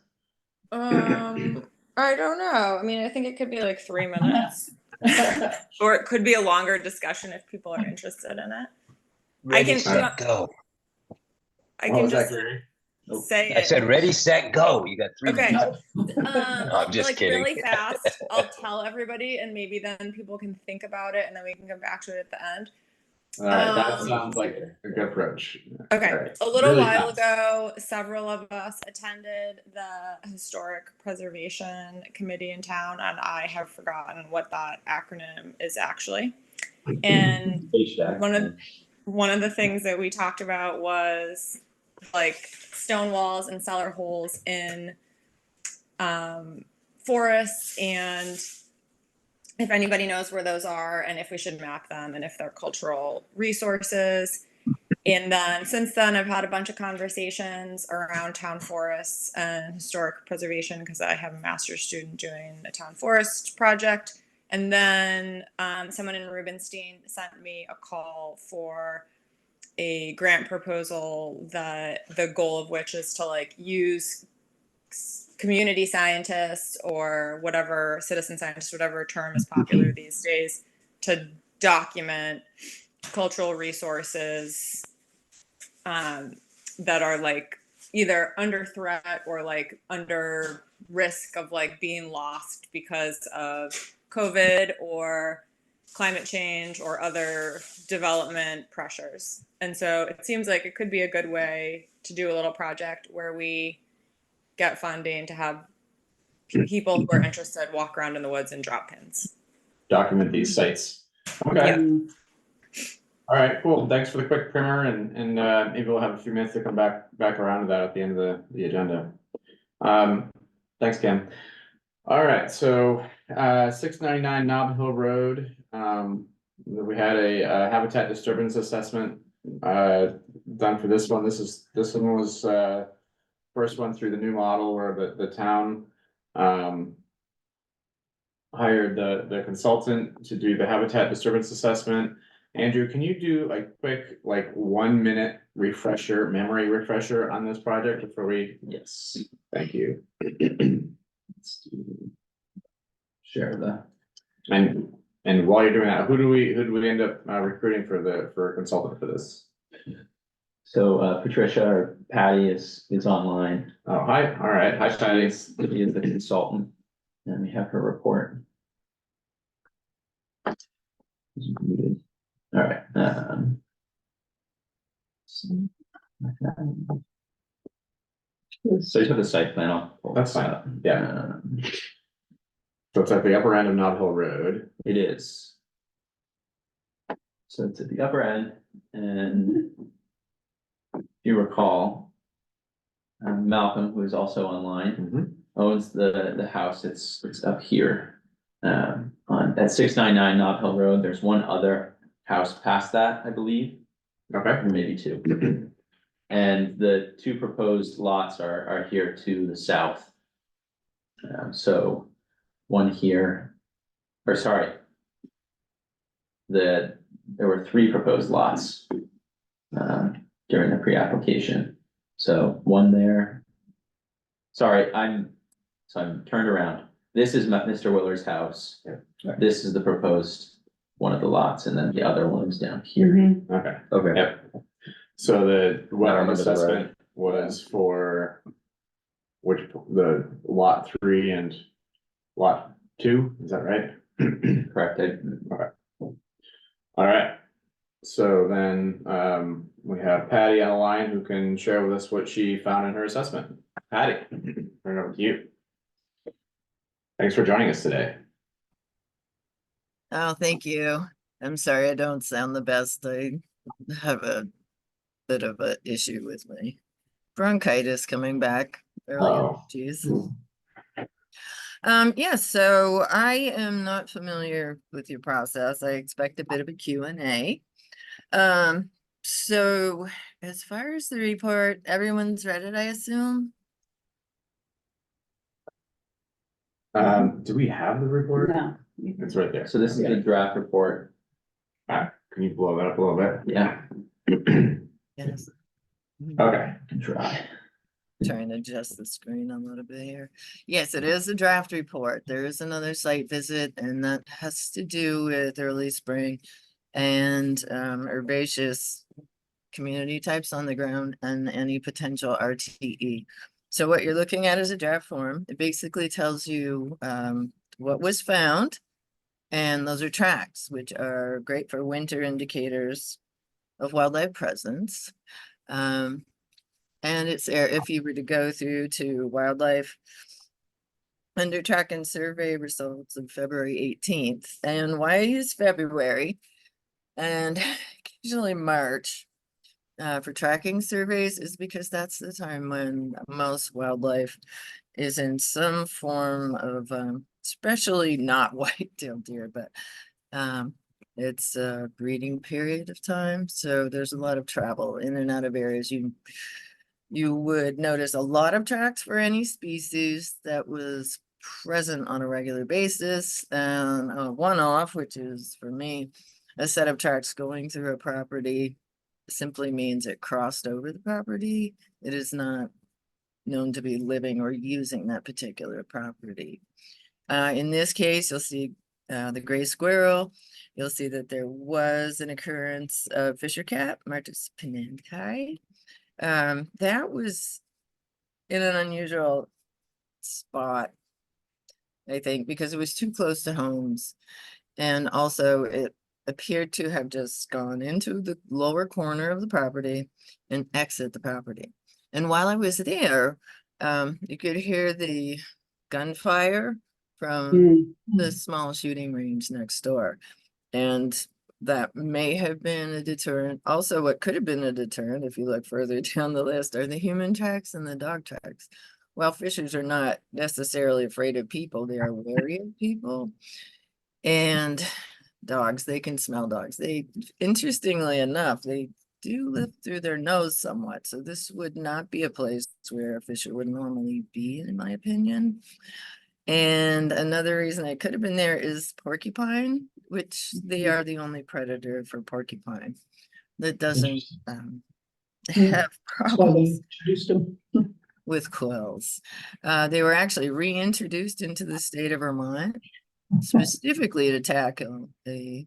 I don't know. I mean, I think it could be like 3 minutes. Or it could be a longer discussion if people are interested in it. Ready, set, go. I What can was that, just Gary? say I said, ready, set, go. You got 3 Okay. minutes. I'm just like kidding. really fast. I'll tell everybody, and maybe then people can think about it, and then we can come back to it at the end. All right, that sounds like a good approach. Okay. All right. A little Really while fast. ago, several of us attended the Historic Preservation Committee in town, and I have forgotten what that acronym is actually. And one of the things that we talked about was like stone walls and cellar holes in forests, and if anybody knows where those are and if we should map them and if they're cultural resources. And then since then, I've had a bunch of conversations around town forests and historic preservation because I have a master's student doing a town forest project. And then someone in Rubenstein sent me a call for a grant proposal that the goal of which is to like use community scientists or whatever, citizen scientists, whatever term is popular these days, to document cultural resources that are like either under threat or like under risk of like being lost because of COVID or climate change or other development pressures. And so it seems like it could be a good way to do a little project where we get funding to have people who are interested walk around in the woods and drop pins. Document these sites. Okay. All right, cool. Thanks for the quick primer and maybe we'll have a few minutes to come back around to that at the end of the agenda. Thanks, Kim. All right, so 699 Nob Hill Road. We had a habitat disturbance assessment done for this one. This one was first one through the new model where the town hired the consultant to do the habitat disturbance assessment. Andrew, can you do a quick, like 1 minute memory refresher on this project before we? Yes. Thank you. Share the. And while you're doing that, who do we end up recruiting for a consultant for this? So Patricia or Patty is online. Oh, hi. All right. Hi, Patty. She is the consultant, and we have her report. All right. So you have the site plan. I'll pull That's this fine. up. Yeah. So it's at the upper end of Nob Hill Road. It is. So it's at the upper end, and if you recall, Malcolm, who is also online, owns the house. It's up here on at 699 Nob Hill Road. There's one other house past that, I believe. Okay. Or maybe two. And the two proposed lots are here to the south. So one here, or sorry, there were 3 proposed lots during the pre-application. So one there. Sorry, I'm turned around. This is Mr. Willer's house. Yeah. This is the proposed one of the lots, and then the other one's down here. Okay. Okay. Yep. So the wetland remember the road. assessment was for the lot 3 and lot 2, is that right? Correct. All right. So then we have Patty on the line who can share with us what she found in her assessment. Patty, turn it over to you. Thanks for joining us today. Oh, thank you. I'm sorry I don't sound the best. I have a bit of an issue with my bronchitis coming back. Oh. Geez. Yeah, so I am not familiar with your process. I expect a bit of a Q&A. So as far as the report, everyone's read it, I assume? Do we have the report? No. It's right there. So this is the draft report. Can you blow that up a little bit? Yeah, Yes. Okay. can try. Trying to adjust the screen a little bit here. Yes, it is a draft report. There is another site visit, and that has to do with early spring and herbaceous community types on the ground and any potential RTE. So what you're looking at is a draft form. It basically tells you what was found, and those are tracks, which are great for winter indicators of wildlife presence. And it's there if you were to go through to wildlife under track and survey results of February 18th. And why I use February and occasionally March for tracking surveys is because that's the time when most wildlife is in some form of, especially not white-tailed deer, but It's a breeding period of time, so there's a lot of travel in and out of areas. You would notice a lot of tracks for any species that was present on a regular basis, and a one-off, which is for me, a set of tracks going through a property simply means it crossed over the property. It is not known to be living or using that particular property. In this case, you'll see the gray squirrel. You'll see that there was an occurrence of fisher cat, Martus pinanthi. That was in an unusual spot, I think, because it was too close to homes. And also it appeared to have just gone into the lower corner of the property and exit the property. And while I was there, you could hear the gunfire from the small shooting range next door. And that may have been a deterrent. Also, what could have been a deterrent, if you look further down the list, are the human tracks and the dog tracks. While fishers are not necessarily afraid of people, they are wary of people. And dogs, they can smell dogs. They, interestingly enough, they do lift through their nose somewhat. So this would not be a place where a fisher would normally be, in my opinion. And another reason I could have been there is porcupine, which they are the only predator for porcupine that doesn't have That's why they problems introduced them. with quills. They were actually reintroduced into the state of Vermont, specifically to tackle the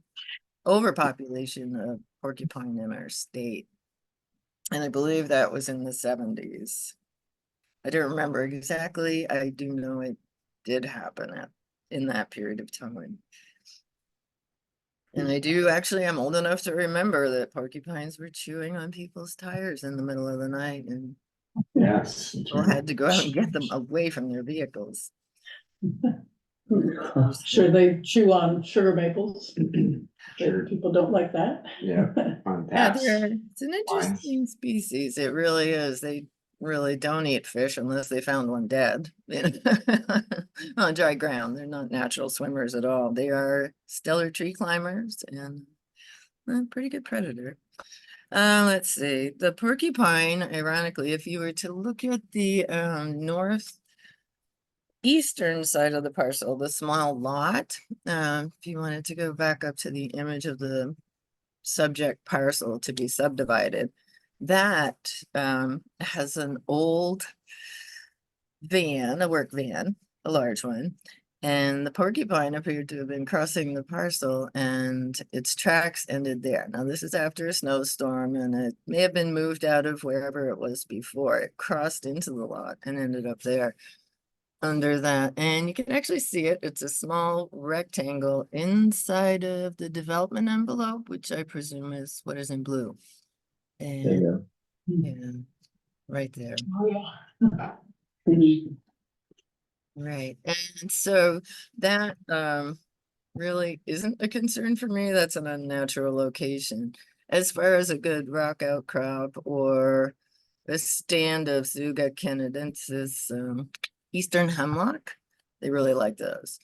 overpopulation of porcupine in our state. And I believe that was in the 70s. I don't remember exactly. I do know it did happen in that period of time. And I do actually, I'm old enough to remember that porcupines were chewing on people's tires in the middle of the night, and Yes. people had to go out and get them away from their vehicles. Sure, they chew on sugar maples. Sure. People don't like that. Yeah. On Yeah, taps. it's an interesting species. It really is. They really don't eat fish unless they found one dead on dry ground. They're not natural swimmers at all. They are stellar tree climbers and a pretty good predator. Let's see. The porcupine, ironically, if you were to look at the northeastern side of the parcel, the small lot, if you wanted to go back up to the image of the subject parcel to be subdivided, that has an old van, a work van, a large one, and the porcupine appeared to have been crossing the parcel and its tracks ended there. Now this is after a snowstorm and it may have been moved out of wherever it was before. It crossed into the lot and ended up there under that, and you can actually see it. It's a small rectangle inside of the development envelope, which I presume is what is in blue. And There you yeah, right there. Oh, yeah. Right. And so that really isn't a concern for me. That's an unnatural location. As far as a good rock outcrop or a stand of Zuga canadensis, eastern hemlock, they really like those.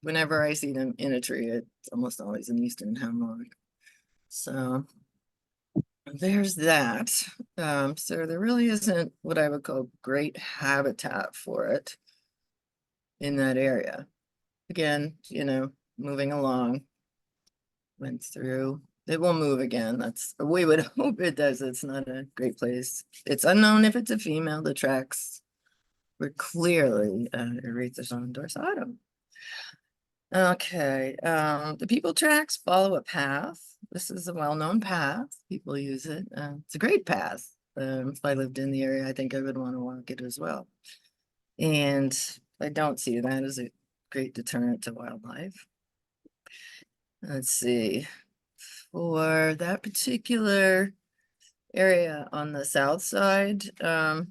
Whenever I see them in a tree, it's almost always an eastern hemlock. So there's that. So there really isn't what I would call great habitat for it in that area. Again, you know, moving along, went through, it will move again. That's, we would hope it does. It's not a great place. It's unknown if it's a female. The tracks were clearly Erythrosaurum dorsatum. Okay, the people tracks follow a path. This is a well-known path. People use it. It's a great path. If I lived in the area, I think I would want to walk it as well. And I don't see that as a great deterrent to wildlife. Let's see. For that particular area on the south side, I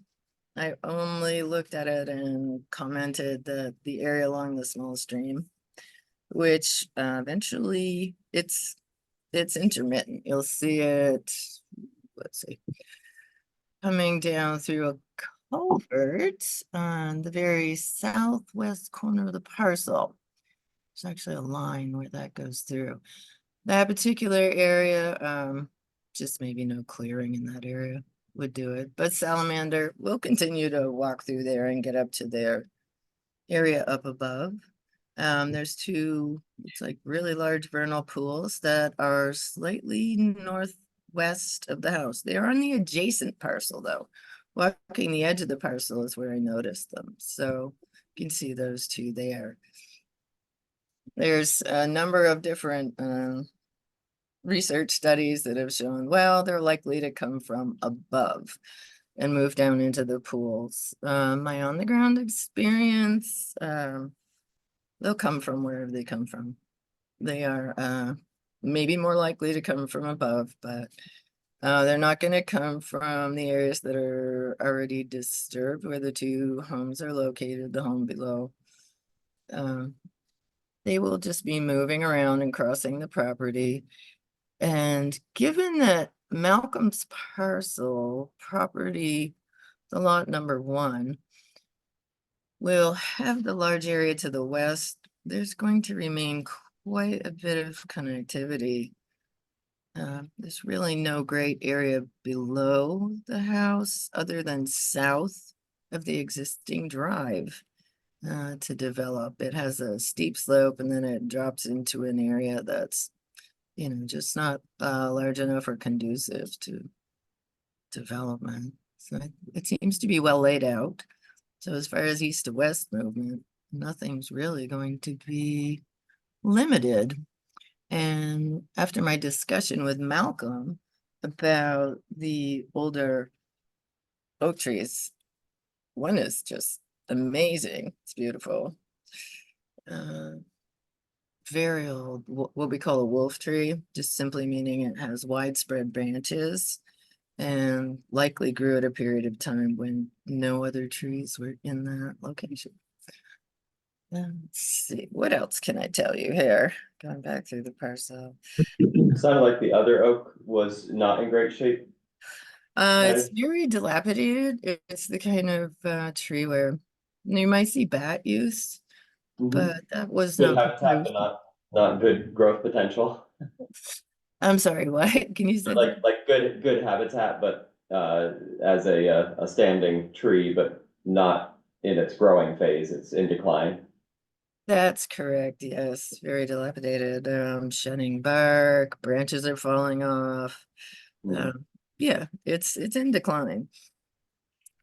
only looked at it and commented that the area along the small stream, which eventually it's intermittent. You'll see it, let's see, coming down through a culvert on the very southwest corner of the parcel. There's actually a line where that goes through. That particular area, just maybe no clearing in that area would do it. But salamander will continue to walk through there and get up to their area up above. There's two, it's like really large vernal pools that are slightly northwest of the house. They are on the adjacent parcel though. Walking the edge of the parcel is where I noticed them. So you can see those two there. There's a number of different research studies that have shown, well, they're likely to come from above and move down into the pools. My on the ground experience, they'll come from wherever they come from. They are maybe more likely to come from above, but they're not going to come from the areas that are already disturbed where the two homes are located, the home below. They will just be moving around and crossing the property. And given that Malcolm's parcel property, the lot number 1, will have the large area to the west, there's going to remain quite a bit of connectivity. There's really no great area below the house other than south of the existing drive to develop. It has a steep slope and then it drops into an area that's, you know, just not large enough or conducive to development. So it seems to be well laid out. So as far as east to west movement, nothing's really going to be limited. And after my discussion with Malcolm about the older oak trees, one is just amazing. It's beautiful. Very old, what we call a wolf tree, just simply meaning it has widespread branches and likely grew at a period of time when no other trees were in that location. Let's see, what else can I tell you here? Going back through the parcel. It sounded like the other oak was not in great shape. It's very dilapidated. It's the kind of tree where you might see bat use, but that was Good not. habitat, but not good growth potential. I'm sorry, what? Can you say that? Like good habitat, but as a standing tree, but not in its growing phase. It's in decline. That's correct, yes, very dilapidated, shedding bark, branches are falling off. Yeah, it's in decline.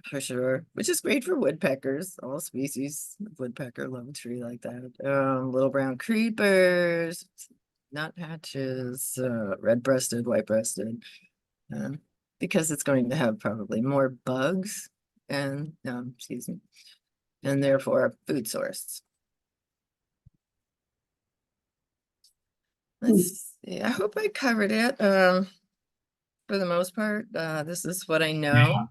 For sure, which is great for woodpeckers. All species of woodpecker love a tree like that. Little brown creepers, nuthatches, red-breasted, white-breasted, because it's going to have probably more bugs and, excuse me, and therefore a food source. Let's see, I hope I covered it. For the most part, this is what I know.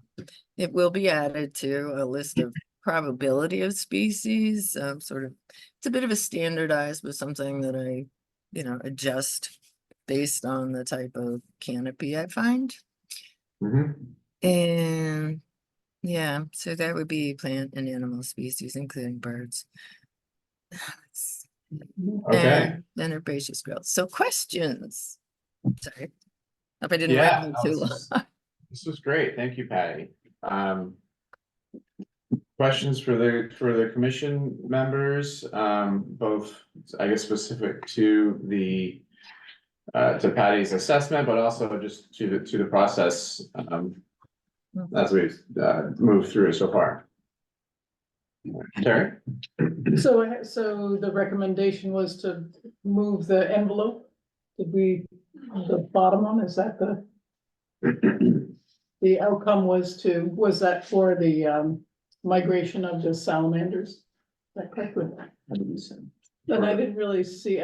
It will be added to a list of probability of species, sort of, it's a bit of a standardized, but something that I, you know, adjust based on the type of canopy I find. And yeah, so that would be plant and animal species, including birds. Okay. And herbaceous growth. So questions. Sorry. Hope I didn't Yeah, ramble too long. this was great. Thank you, Patty. Questions for the commission members, both, I guess, specific to the to Patty's assessment, but also just to the process as we've moved through it so far. Terry? So the recommendation was to move the envelope. Did we, the bottom one, is that the outcome was that for the migration of the salamanders? Is that correct? And I didn't really see,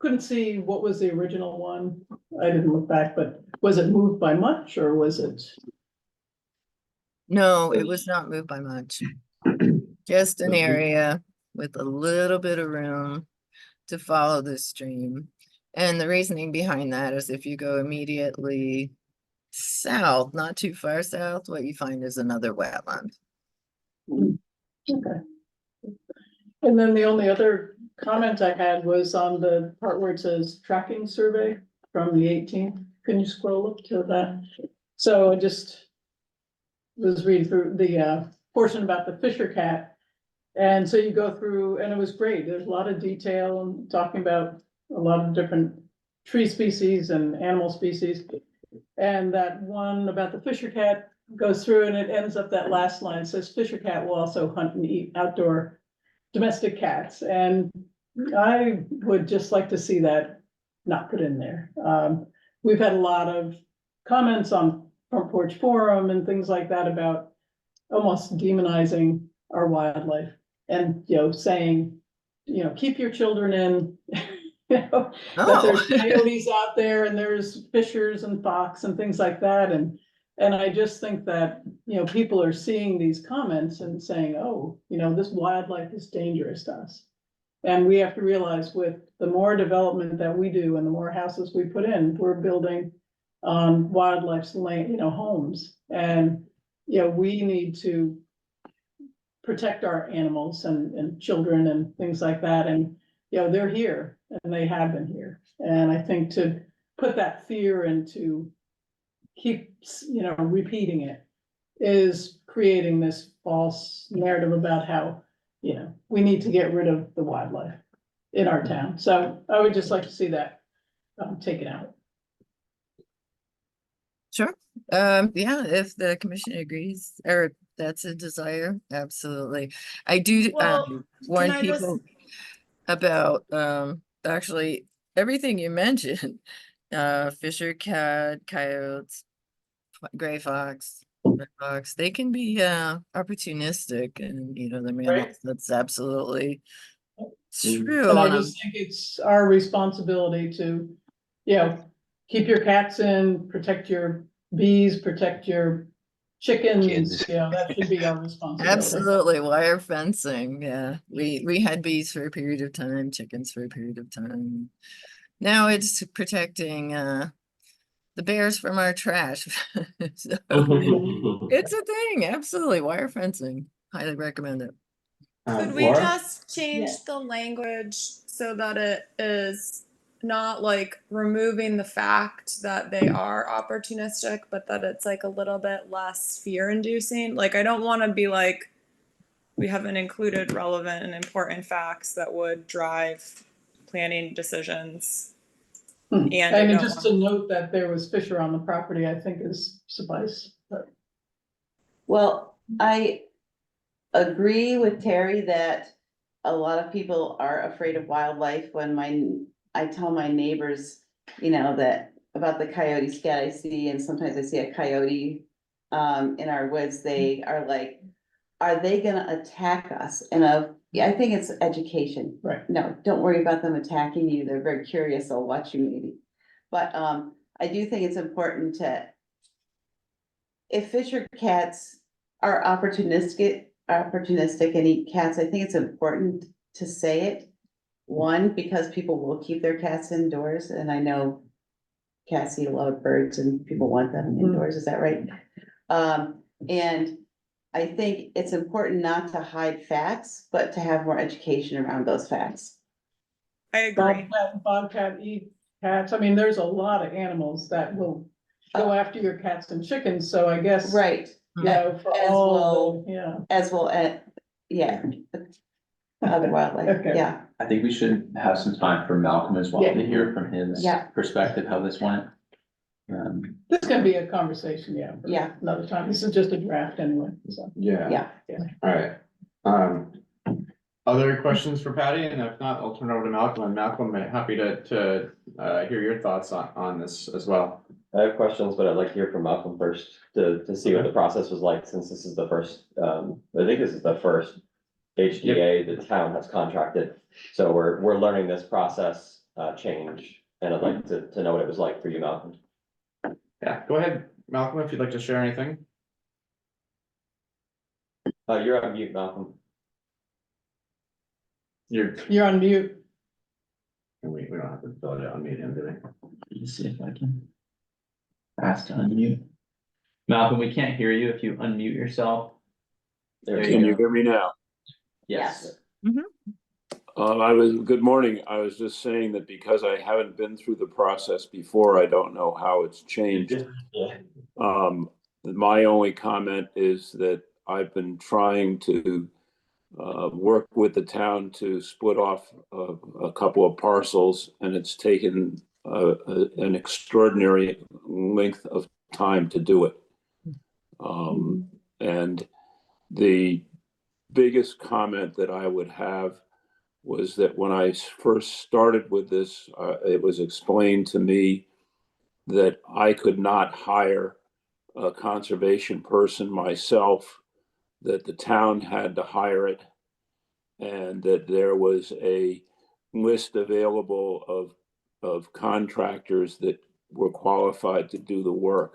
couldn't see what was the original one. I didn't look back, but was it moved by much or was it? No, it was not moved by much. Just an area with a little bit of room to follow the stream. And the reasoning behind that is if you go immediately south, not too far south, what you find is another wetland. Okay. And then the only other comment I had was on the part where it says tracking survey from the 18th. Can you scroll up to that? So I just was reading through the portion about the Fisher cat. And so you go through, and it was great. There's a lot of detail and talking about a lot of different tree species and animal species. And that one about the Fisher cat goes through and it ends up that last line. It says Fisher cat will also hunt and eat outdoor domestic cats. And I would just like to see that not put in there. We've had a lot of comments on Front Porch Forum and things like that about almost demonizing our wildlife and, saying, keep your children in, that there's coyotes out there and there's fishers and fox and things like that. And I just think that, people are seeing these comments and saying, oh, this wildlife is dangerous to us. And we have to realize with the more development that we do and the more houses we put in, we're building on wildlife's land, homes. And, we need to protect our animals and children and things like that. And, they're here and they have been here. And I think to put that fear and to keep, repeating it is creating this false narrative about how, we need to get rid of the wildlife in our town. So I would just like to see that taken out. Sure. Yeah, if the commission agrees, or that's a desire, absolutely. I do Well, warn can I just- people about actually everything you mentioned. Fisher cat, coyotes, gray fox, red fox, they can be opportunistic and the mammals. That's absolutely true. And I just think it's our responsibility to, keep your cats in, protect your bees, protect your chickens, Kids. that should be our responsibility. Absolutely, wire fencing. Yeah, we had bees for a period of time, chickens for a period of time. Now it's protecting the bears from our trash. So, it's a thing. Absolutely, wire fencing. Highly recommend it. Could we Laura? just change the language so that it is not like removing the fact that they are opportunistic, but that it's like a little bit less fear inducing? Like, I don't want to be like, we haven't included relevant and important facts that would drive planning decisions. And I don't just to note that there was Fisher on the property, I think is suffice. But Well, I agree with Terry that a lot of people are afraid of wildlife. When I tell my neighbors, that about the coyote scat I see, and sometimes I see a coyote in our woods, they are like, are they gonna attack us? And I think it's education. Right. No, don't worry about them attacking you. They're very curious. They'll watch you maybe. But I do think it's important if Fisher cats are opportunistic and eat cats, I think it's important to say it. One, because people will keep their cats indoors, and I know cats eat a lot of birds and people want them indoors, is that right? And I think it's important not to hide facts, but to have more education around those facts. I agree. Bobcat eat cats. I mean, there's a lot of animals that will go after your cats and chickens, so I guess. Right. For As all, well. As well, other wildlife, Okay. yeah. I think we should have some time for Malcolm as well Yeah. to hear from his Yeah. perspective, how this went. This is gonna be a conversation, for Yeah. another time. This is just a draft anyway, so. Yeah. Yeah. All right. Other questions for Patty? And if not, I'll turn it over to Malcolm. And Malcolm, I'm happy to hear your thoughts on this as well. I have questions, but I'd like to hear from Malcolm first to see what the process was like, since this is the first, I think this is the first HDA the town has contracted. So we're learning this process change, and I'd like to know what it was like for you, Malcolm. Yeah, go ahead, Malcolm, if you'd like to share anything. You're on mute, Malcolm. You're on mute. We don't have to fill it out on meeting, do we? Let's see if I can ask to unmute. Malcolm, we can't hear you if you unmute yourself. There Can you you go. hear me now? Yes. Good morning. I was just saying that because I haven't been through the process before, I don't know how it's changed. Yeah. My only comment is that I've been trying to work with the town to split off a couple of parcels, and it's taken an extraordinary length of time to do it. And the biggest comment that I would have was that when I first started with this, it was explained to me that I could not hire a conservation person myself, that the town had to hire it, and that there was a list available of contractors that were qualified to do the work.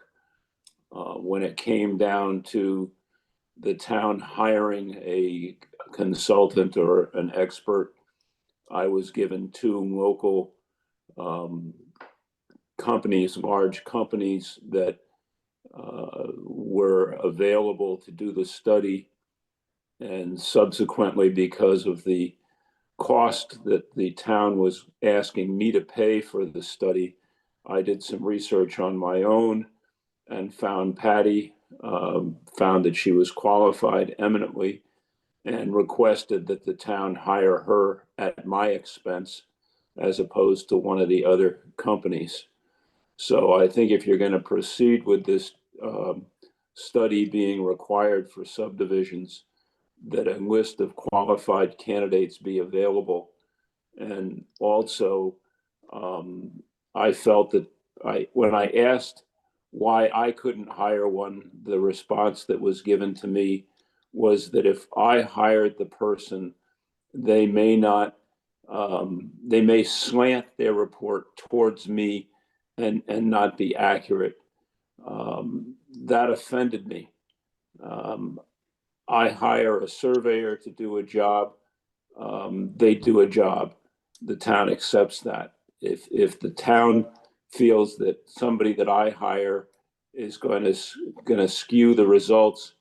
When it came down to the town hiring a consultant or an expert, I was given two local companies, large companies that were available to do the study. And subsequently, because of the cost that the town was asking me to pay for the study, I did some research on my own and found Patty, found that she was qualified eminently, and requested that the town hire her at my expense as opposed to one of the other companies. So I think if you're going to proceed with this study being required for subdivisions, that a list of qualified candidates be available. And also, I felt that when I asked why I couldn't hire one, the response that was given to me was that if I hired the person, they may not, they may slant their report towards me and not be accurate. That offended me. I hire a surveyor to do a job. They do a job. The town accepts that. If the town feels that somebody that I hire is going to skew the results,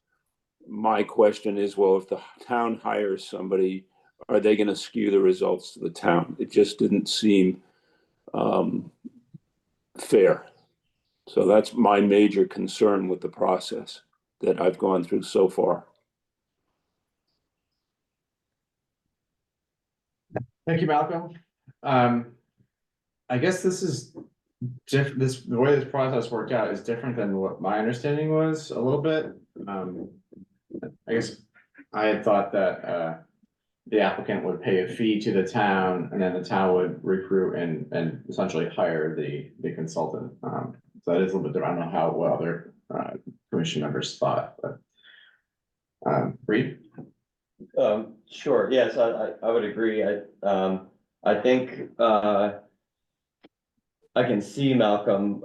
my question is, well, if the town hires somebody, are they going to skew the results to the town? It just didn't seem fair. So that's my major concern with the process that I've gone through so far. Thank you, Malcolm. I guess this is the way this process worked out is different than what my understanding was a little bit. I guess I had thought that the applicant would pay a fee to the town, and then the town would recruit and essentially hire the consultant. So that is a little bit different. I don't know what other commission members thought, but Reed? Sure, yes, I would agree. I think I can see, Malcolm,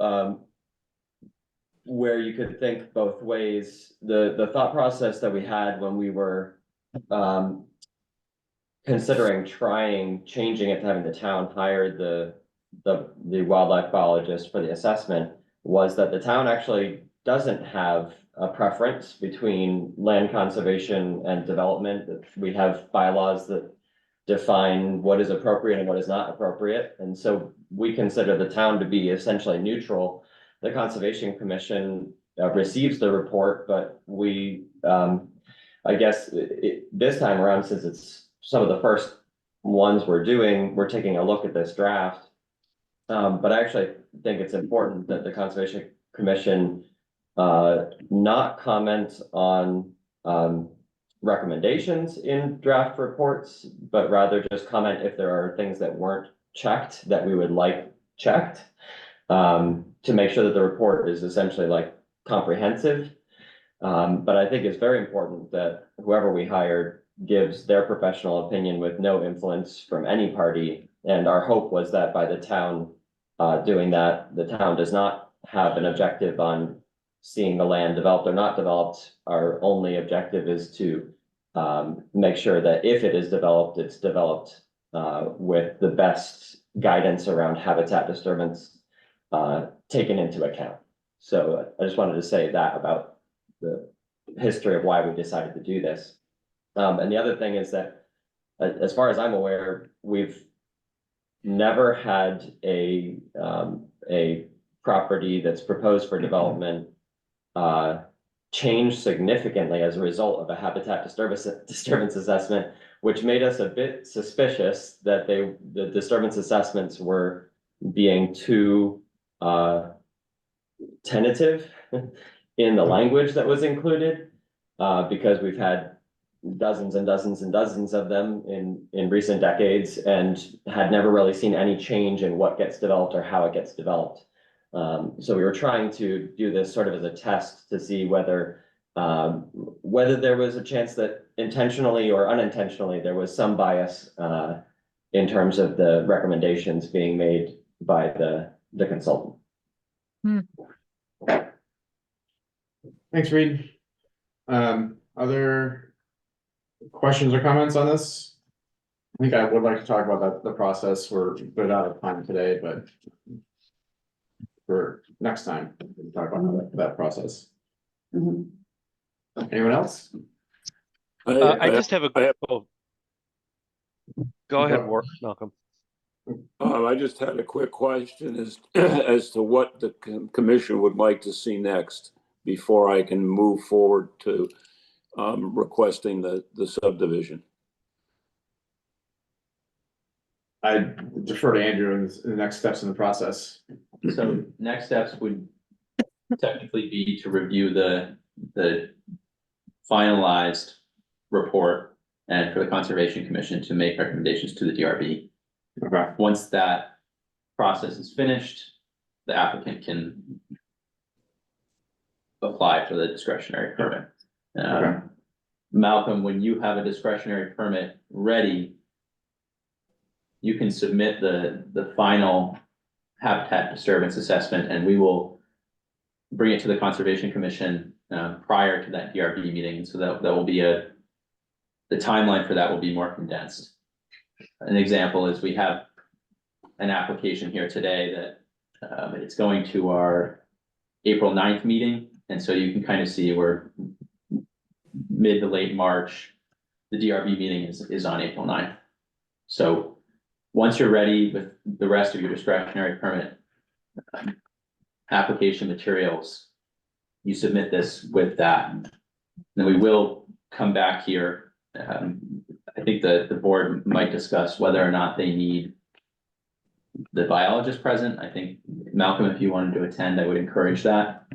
where you could think both ways. The thought process that we had when we were considering changing it to having the town hire the wildlife biologist for the assessment was that the town actually doesn't have a preference between land conservation and development. We have bylaws that define what is appropriate and what is not appropriate. And so we consider the town to be essentially neutral. The Conservation Commission receives the report, but we, I guess this time around, since it's some of the first ones we're taking a look at this draft. But I actually think it's important that the Conservation Commission not comment on recommendations in draft reports, but rather just comment if there are things that weren't checked that we would like checked, to make sure that the report is essentially like comprehensive. But I think it's very important that whoever we hired gives their professional opinion with no influence from any party. And our hope was that by the town doing that, the town does not have an objective on seeing the land developed or not developed. Our only objective is to make sure that if it is developed, it's developed with the best guidance around habitat disturbance taken into account. So I just wanted to say that about the history of why we decided to do this. And the other thing is that as far as I'm aware, we've never had a property that's proposed for development change significantly as a result of a habitat disturbance assessment, which made us a bit suspicious that the disturbance assessments were being too tentative in the language that was included, because we've had dozens and dozens and dozens of them in recent decades and had never really seen any change in what gets developed or how it gets developed. So we were trying to do this sort of as a test to see whether there was a chance that intentionally or unintentionally there was some bias in terms of the recommendations being made by the consultant. Thanks, Reed. Other questions or comments on this? I think I would like to talk about the process. We're a bit out of time today, but for next time, we can talk about that process. Mhm. Anyone else? I just have I have- oh. Go ahead, Malcolm. I just had a quick question as to what the commission would like to see next before I can move forward to requesting the subdivision. I defer to Andrew in the next steps in the process. So next steps would technically be to review the finalized report and for the Conservation Commission to make recommendations to the DRB. Okay. Once that process is finished, the applicant can apply for the discretionary permit. Okay. Malcolm, when you have a discretionary permit ready, you can submit the final habitat disturbance assessment and we will bring it to the Conservation Commission prior to that DRB meeting. So that will be the timeline for that will be more condensed. An example is we have an application here today that it's going to our April 9th meeting. And so you can kind of see we're mid to late March. The DRB meeting is on April 9th. So once you're ready with the rest of your discretionary permit application materials, you submit this with that. Then we will come back here. I think the board might discuss whether or not they need the biologist present. I think Malcolm, if you wanted to attend, I would encourage that,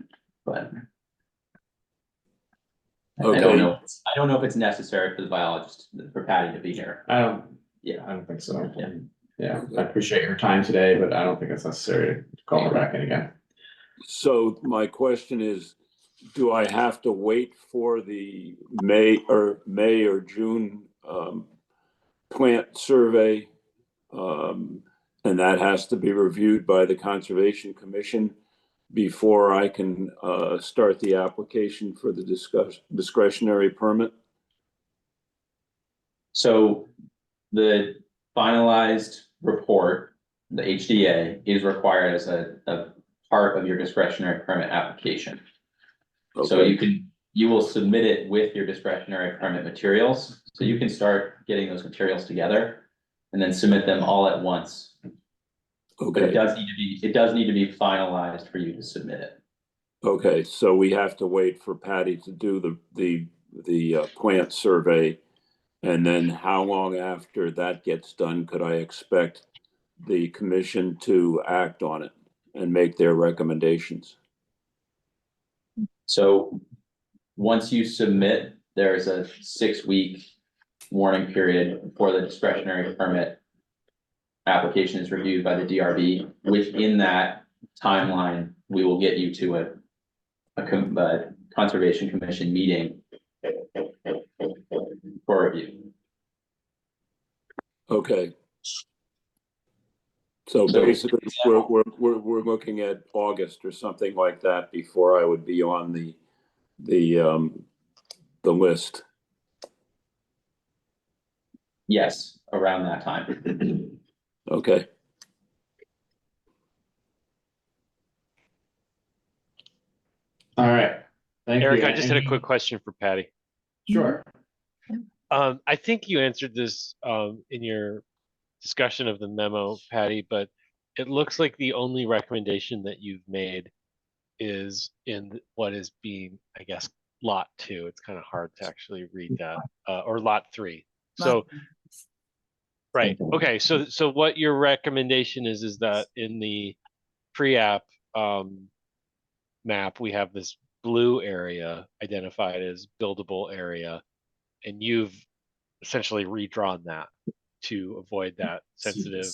but Okay. I don't know if it's necessary for the biologist, for Patty to be here. I don't think so. Yeah, I appreciate your time today, but I don't think it's necessary to call her back in again. So my question is, do I have to wait for the May or June plant survey? And that has to be reviewed by the Conservation Commission before I can start the application for the discretionary permit? So the finalized report, the HDA, is required as a part of your discretionary permit application. So Okay. you will submit it with your discretionary permit materials. So you can start getting those materials together and then submit them all at once. But it Okay. does need to be finalized for you to submit it. Okay, so we have to wait for Patty to do the plant survey. And then how long after that gets done could I expect the commission to act on it and make their recommendations? So once you submit, there's a 6-week warning period before the discretionary permit application is reviewed by the DRB. Within that timeline, we will get you to a Conservation Commission meeting for review. Okay. So basically, we're looking at August or something like that before I would be on the list. Yes, around that time. Okay. All right. Thank Eric, you. I just had a quick question for Patty. Sure. I think you answered this in your discussion of the memo, Patty, but it looks like the only recommendation that you've made is in what is being, I guess, lot 2. It's kind of hard to actually read that, or lot 3. So, right. Okay. So what your recommendation is that in the pre-app map, we have this blue area identified as buildable area, and you've essentially redrawn that to avoid that sensitive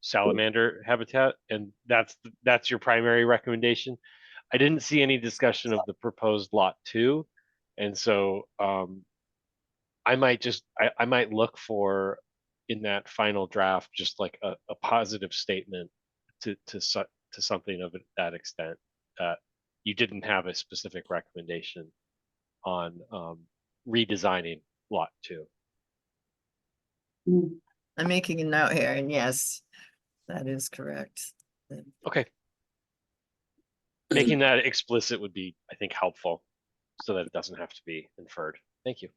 salamander habitat, and that's your primary recommendation. I didn't see any discussion of the proposed lot 2, and so I might look for in that final draft just like a positive statement to something of that extent, that you didn't have a specific recommendation on redesigning lot 2. I'm making a note here, and yes, that is correct. Okay. Making that explicit would be, I think, helpful so that it doesn't have to be inferred. Thank you.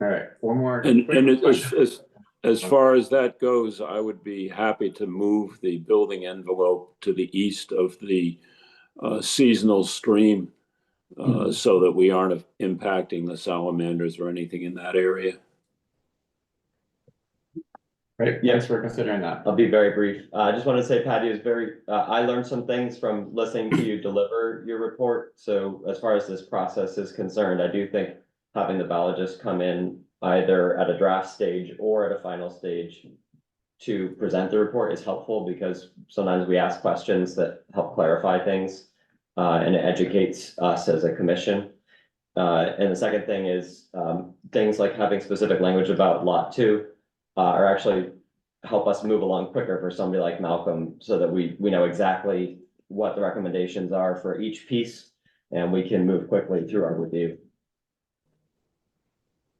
All right, one more. And quick question. as far as that goes, I would be happy to move the building envelope to the east of the seasonal stream so that we aren't impacting the salamanders or anything in that area. Right, thanks for considering that. I'll be very brief. I just want to say, Patty, is very, I learned some things from listening to you deliver your report. So as far as this process is concerned, I do think having the biologist come in either at a draft stage or at a final stage to present the report is helpful, because sometimes we ask questions that help clarify things and it educates us as a commission. And the second thing is things like having specific language about lot 2 are actually help us move along quicker for somebody like Malcolm, so that we know exactly what the recommendations are for each piece, and we can move quickly through our review.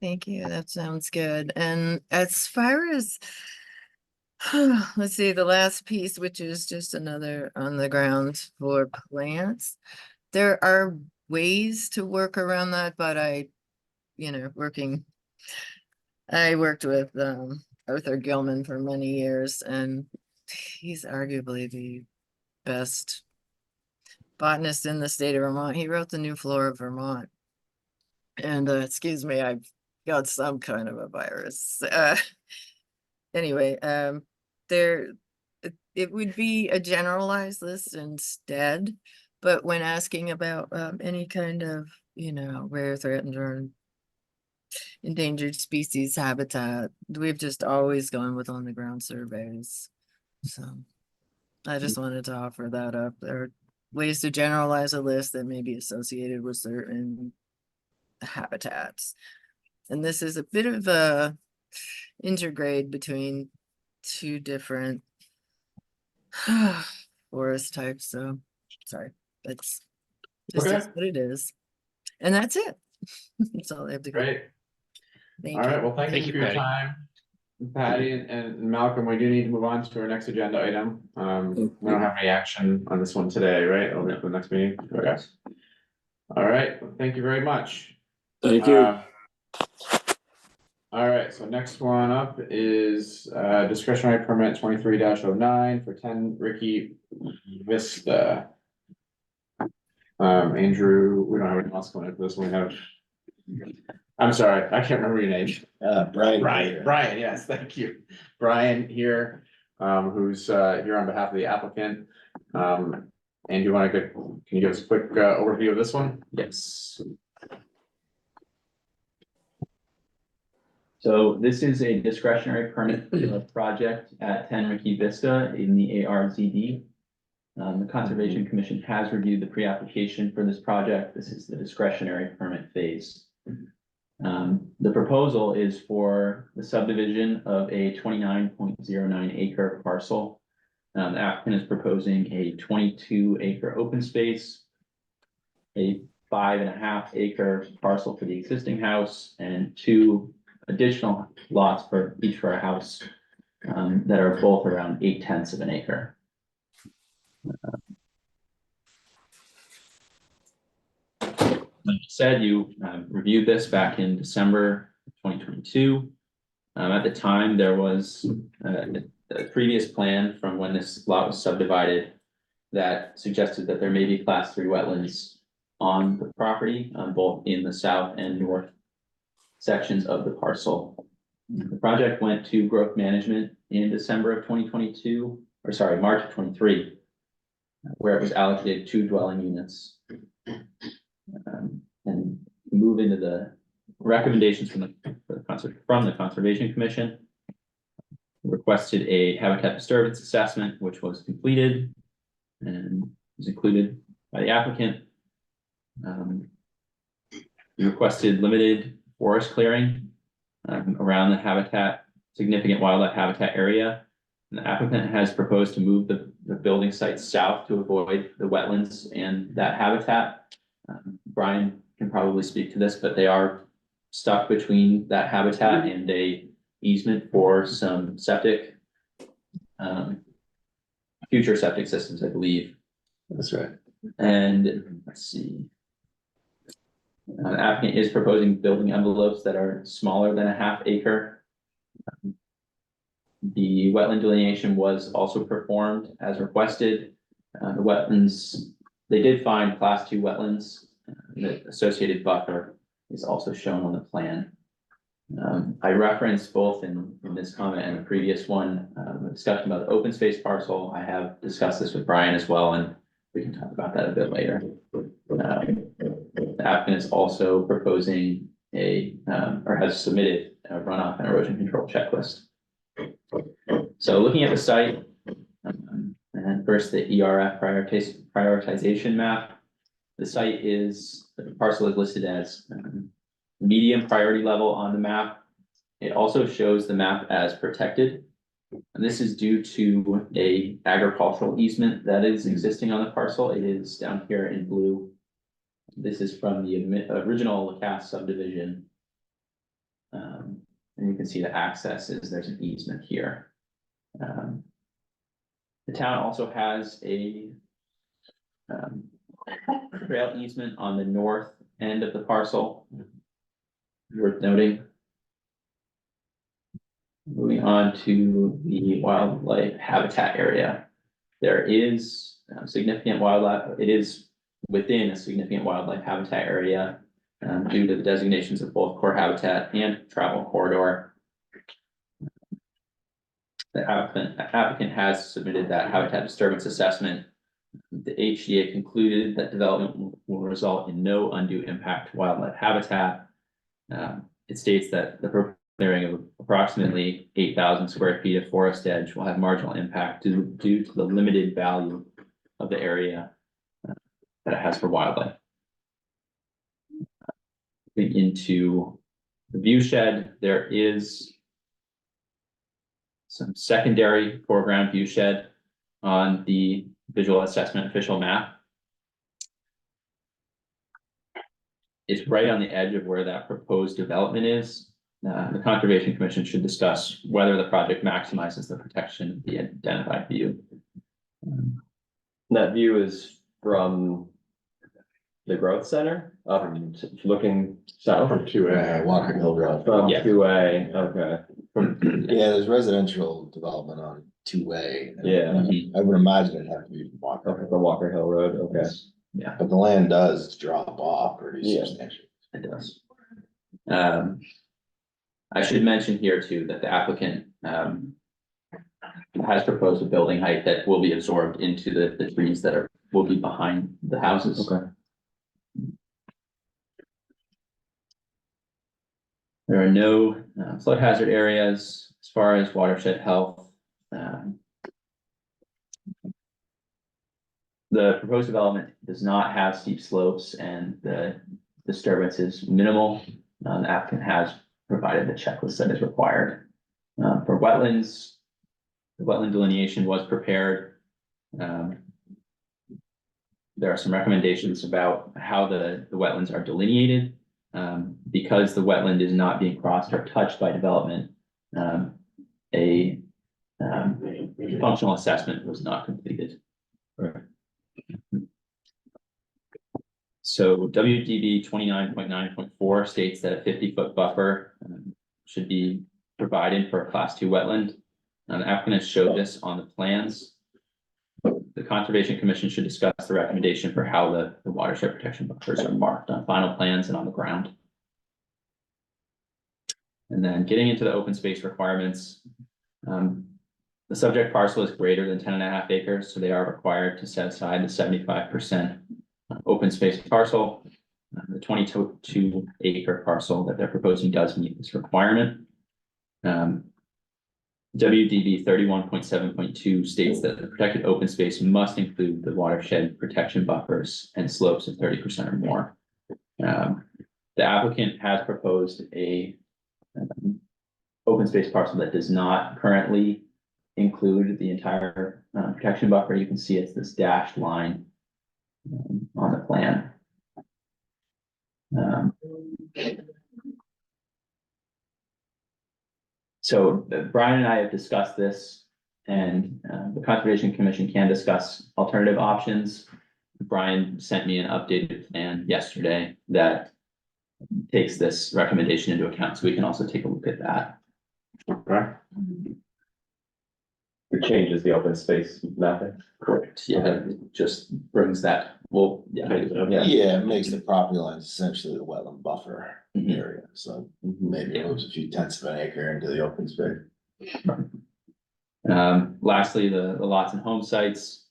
Thank you. That sounds good. And as far as, let's see, the last piece, which is just another on the ground for plants, there are ways to work around that, but I worked with Arthur Gilman for many years, and he's arguably the best botanist in the state of Vermont. He wrote The New Flora of Vermont. And excuse me, I've got some kind of a virus. Anyway, it would be a generalized list instead, but when asking about any kind of, rare, threatened, or endangered species habitat, we've just always gone with on the ground surveys. So I just wanted to offer that up. There are ways to generalize a list that may be associated with certain habitats. And this is a bit of a intergrade between 2 different forest types. So sorry, that's just what it is. And that's it. That's all I have to go. Great. Thank All you. right, well, thank you for your time, Patty and Malcolm. We do need to move on to our next agenda item. We don't have any action on this one today, right? I'll get the next meeting. Okay. All right, well, thank you very much. Thank you. All right, so next one up is discretionary permit 23-09 for 10 Ricky Vista. Andrew, we don't have anyone else going for this one. We have, I'm sorry, I can't remember your name. Brian, yes, thank you. Brian here, who's here on behalf of the applicant. And you want to can you give us a quick overview of this one? Yes. So this is a discretionary permit project at 10 Ricky Vista in the ARZD. The Conservation Commission has reviewed the pre-application for this project. This is the discretionary permit phase. The proposal is for the subdivision of a 29.09 acre parcel. The applicant is proposing a 22 acre open space, a 5.5 acre parcel for the existing house, and 2 additional lots for each for a house that are both around 0.8 of an acre. Like you said, you reviewed this back in December 2022. At the time, there was a previous plan from when this lot was subdivided that suggested that there may be class 3 wetlands on the property, both in the south and north sections of the parcel. The project went to growth management in December of 2022, or sorry, March of 23, where it was allocated 2 dwelling units. And move into the recommendations from the Conservation Commission. Requested a habitat disturbance assessment, which was completed and was included by the applicant. Requested limited forest clearing around the significant wildlife habitat area. And the applicant has proposed to move the building site south to avoid the wetlands and that habitat. Brian can probably speak to this, but they are stuck between that habitat and a easement for some septic, future septic systems, I believe. That's right. And let's see. The applicant is proposing building envelopes that are smaller than a ½ acre. The wetland delineation was also performed as requested. The wetlands, they did find class 2 wetlands. The associated buffer is also shown on the plan. I referenced both in this comment and the previous one, a discussion about the open space parcel. I have discussed this with Brian as well, and we can talk about that a bit later. The applicant is also proposing or has submitted a runoff and erosion control checklist. So looking at the site, and first the ERF prioritization map. The site the parcel is listed as medium priority level on the map. It also shows the map as protected. And this is due to a agricultural easement that is existing on the parcel. It is down here in blue. This is from the original Lacasse subdivision. And you can see the access there's an easement here. The town also has a trail easement on the north end of the parcel. Worth noting. Moving on to the wildlife habitat area. There is significant wildlife. It is within a significant wildlife habitat area due to the designations of both core habitat and travel corridor. The applicant has submitted that habitat disturbance assessment. The HDA concluded that development will result in no undue impact to wildlife habitat. It states that the clearing of approximately 8,000 square feet of forest edge will have marginal impact due to the limited value of the area that it has for wildlife. Into the view shed, there is some secondary foreground view shed on the visual assessment official map. It's right on the edge of where that proposed development is. The Conservation Commission should discuss whether the project maximizes the protection of the identified view. That view is from the growth center, up looking south. From 2A. Walker Hill Road. From Yeah. 2A, okay. Yeah, there's residential development on 2A. Yeah. I would imagine it'd have to be Walker. Okay, from Walker Hill Road, okay. Yeah, But the land does drop off pretty Yeah. substantially. it does. I should mention here too that the applicant has proposed a building height that will be absorbed into the trees that will be behind the houses. Okay. There are no flood hazard areas as far as watershed health. The proposed development does not have steep slopes and the disturbance is minimal. The applicant has provided the checklist that is required. For wetlands, the wetland delineation was prepared. There are some recommendations about how the wetlands are delineated. Because the wetland is not being crossed or touched by development, a functional assessment was not completed. Right. So WDB 29.9.4 states that a 50-foot buffer should be provided for a class 2 wetland. The applicant has showed this on the plans. The Conservation Commission should discuss the recommendation for how the watershed protection buffers are marked on final plans and on the ground. And then getting into the open space requirements. The subject parcel is greater than 10.5 acres, so they are required to set aside the 75% open space parcel. The 22 acre parcel that they're proposing does meet this requirement. WDB 31.7.2 states that the protected open space must include the watershed protection buffers and slopes of 30% or more. The applicant has proposed a open space parcel that does not currently include the entire protection buffer. You can see it's this dashed line on the plan. So Brian and I have discussed this, and the Conservation Commission can discuss alternative options. Brian sent me an updated plan yesterday that takes this recommendation into account, so we can also take a look at that. Okay. It changes the open space mapping. Correct. Yeah, it just brings that. Well, yeah. Yeah, it makes the property lines essentially the wetland buffer Mhm. area, so maybe it moves a few tenths of an acre into the open space. Lastly, the lots and home sites.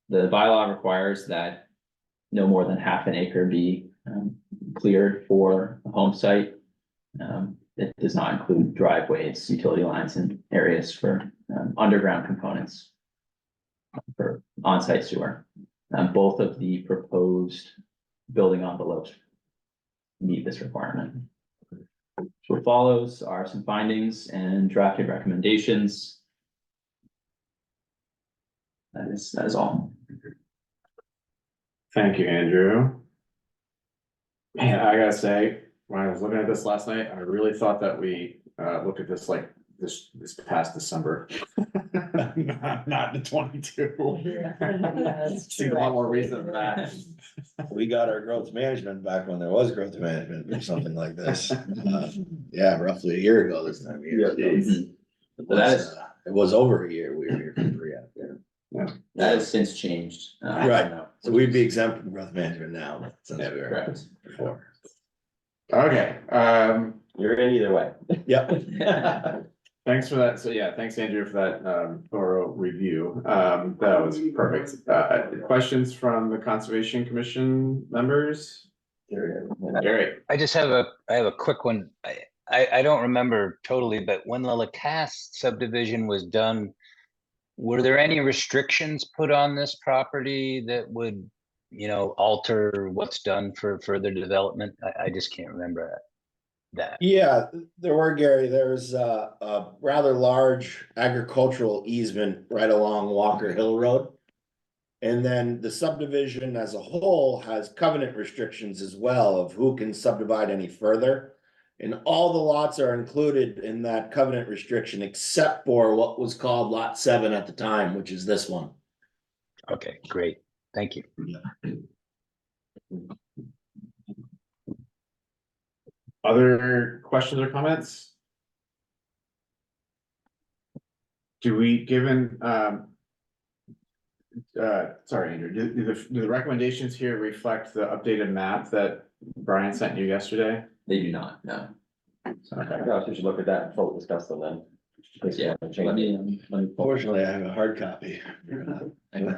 The bylaw requires that no more than half an acre be cleared for a home site. It does not include driveways, utility lines, and areas for underground components for on-site sewer. Both of the proposed building envelopes meet this requirement. So what follows are some findings and drafted recommendations. That is all. Thank you, Andrew. Man, I gotta say, when I was looking at this last night, I really thought that we looked at this like this past December. Not the 22. That's Seems a lot more recent than that. We got our growth management back when there was growth management or something like this. Yeah, roughly a year ago this time. So that is, It was over a year. We were here for free out there. that has since changed. Right. So we'd be exempt from growth management now, since we were Correct. before. Okay, You're in either way. Yep. thanks for that. So yeah, thanks Andrew for that thorough review. That was perfect. Questions from the Conservation Commission members? Gary. I just have a quick one. I don't remember totally, but when the Lacasse subdivision was done, were there any restrictions put on this property that would, alter what's done for further development? I just can't remember that. Yeah, there were, Gary. There's a rather large agricultural easement right along Walker Hill Road. And then the subdivision as a whole has covenant restrictions as well of who can subdivide any further. And all the lots are included in that covenant restriction except for what was called Lot 7 at the time, which is this one. Okay, great. Thank you. Other questions or comments? Do we, given, sorry, Andrew, do the recommendations here reflect the updated map that Brian sent you yesterday? They do not, no. Okay. Perhaps we should look at that and fully discuss them then. Yeah, let me. Fortunately, I have a hard copy. Hold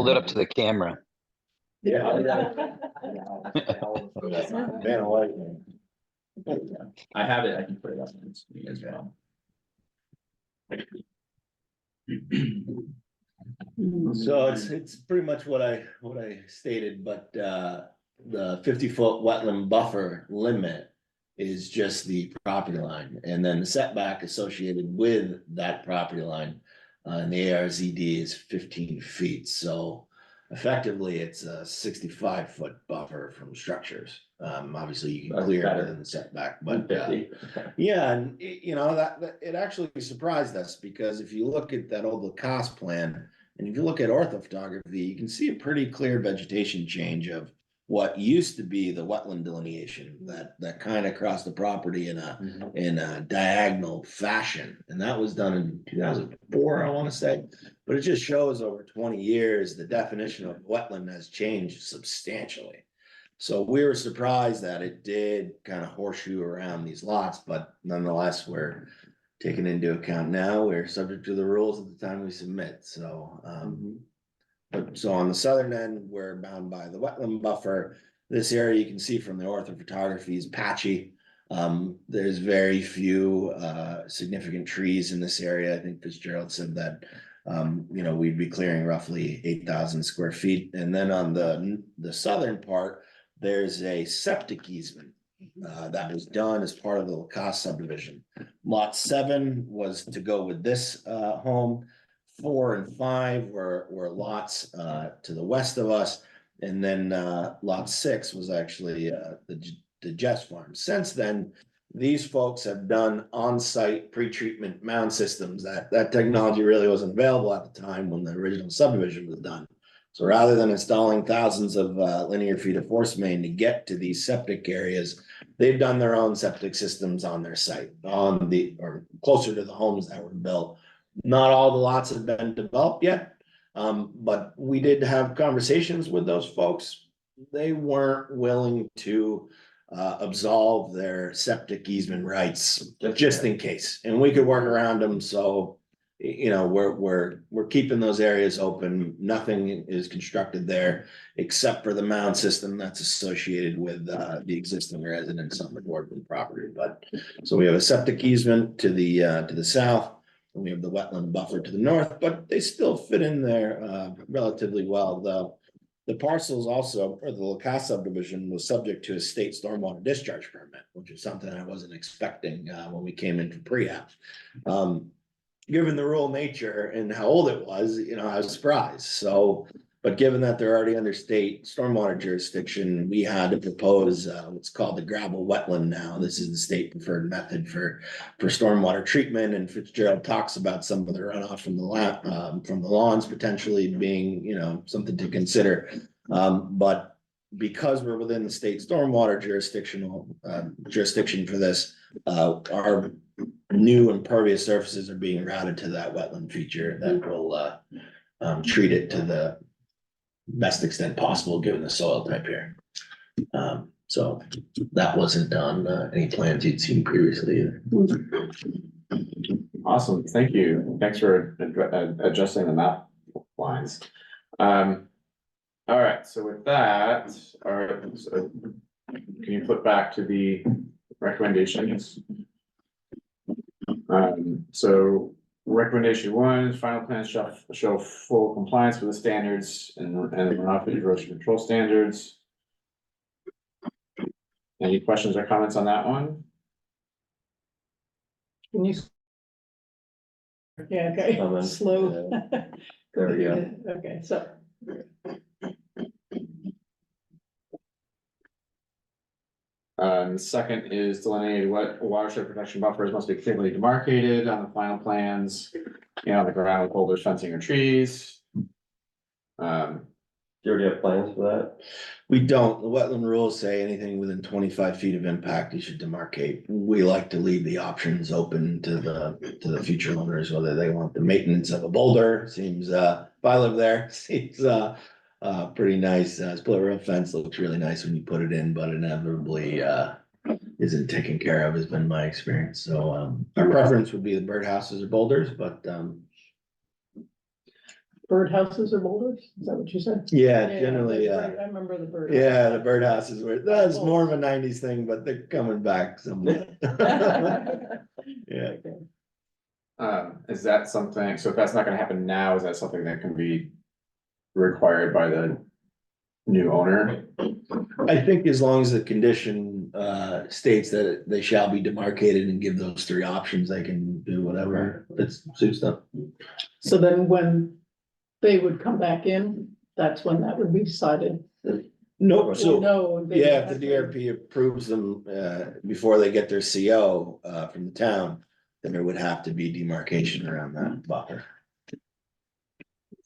it up to the camera. Yeah. Man, I like it. I have it, I can put it up on the screen as well. So it's pretty much what I stated, but the 50-foot wetland buffer limit is just the property line, and then the setback associated with that property line and the ARZD is 15 feet. So effectively, it's a 65-foot buffer from structures. Obviously, you can clear it within the setback, but yeah, and that it actually surprised us because if you look at that old Lacoste plan, and if you look at orthophotography, you can see a pretty clear vegetation change of what used to be the wetland delineation that kind of crossed the property in a diagonal fashion. And that was done in 2004, I want to say. But it just shows over 20 years, the definition of wetland has changed substantially. So we were surprised that it did kind of horseshoe around these lots, but nonetheless, we're taking into account now, we're subject to the rules at the time we submit, so. But so on the southern end, we're bound by the wetland buffer. This area you can see from the orthophotography is patchy. There's very few significant trees in this area. I think Fitzgerald said that we'd be clearing roughly 8,000 square feet. And then on the southern part, there's a septic easement that was done as part of the Lacoste subdivision. Lot 7 was to go with this home. 4 and 5 were lots to the west of us, and then lot 6 was actually the Jess farm. Since then, these folks have done on-site pre-treatment mound systems. That technology really wasn't available at the time when the original subdivision was done. So rather than installing thousands of linear feet of force main to get to these septic areas, they've done their own septic systems on their site, or closer to the homes that were built. Not all the lots have been developed yet, but we did have conversations with those folks. They weren't willing to absolve their septic easement rights just in case, and we could work around them. So, we're keeping those areas open. Nothing is constructed there except for the mound system that's associated with the existing residents on the Boardman property. But so we have a septic easement to the south. And we have the wetland buffer to the north, but they still fit in there relatively well. The parcels also, or the Lacoste subdivision, was subject to a state stormwater discharge permit, which is something I wasn't expecting when we came in for pre-app. Given the rural nature and how old it was, I was surprised. So, but given that they're already under state stormwater jurisdiction, we had to propose what's called the gravel wetland now. This is the state preferred method for stormwater treatment. And Fitzgerald talks about some of the runoff from the lawns potentially being, something to consider. But because we're within the state stormwater jurisdiction for this, our new impervious surfaces are being routed to that wetland feature that will treat it to the best extent possible given the soil type here. So that wasn't on any plans you'd seen previously either. Awesome, thank you. Thanks for adjusting the map lines. All right, so with that, so can you flip back to the recommendations? So recommendation 1 is final plans shall show full compliance with the standards and runoff and erosion control standards. Any questions or comments on that one? Can you? Yeah, okay, Comments, slow. There we go. Okay, so. Second is delineated what watershed protection buffers must be clearly demarcated on the final plans, on the ground with boulders, fencing, or trees. Do you already have plans for that? We don't. The wetland rules say anything within 25 feet of impact, you should demarcate. We like to leave the options open to the future owners, whether they want the maintenance of a boulder. Seems, if I live there, seems pretty nice. Split rail fence looks really nice when you put it in, but inevitably isn't taken care of, has been my experience. So our preference would be the birdhouses or boulders, but Birdhouses or boulders? Is that what you said? yeah, generally, I remember the bird. yeah, the birdhouses were, that's more of a 90s thing, but they're coming back somewhat. Yeah. Is that something, so if that's not gonna happen now, is that something that can be required by the new owner? I think as long as the condition states that they shall be demarcated and give those 3 options, they can do whatever that suits them. So then when they would come back in, that's when that would be decided. No, so, No. they yeah, if have the to- DRP approves them before they get their CO from the town, then there would have to be demarcation around that buffer.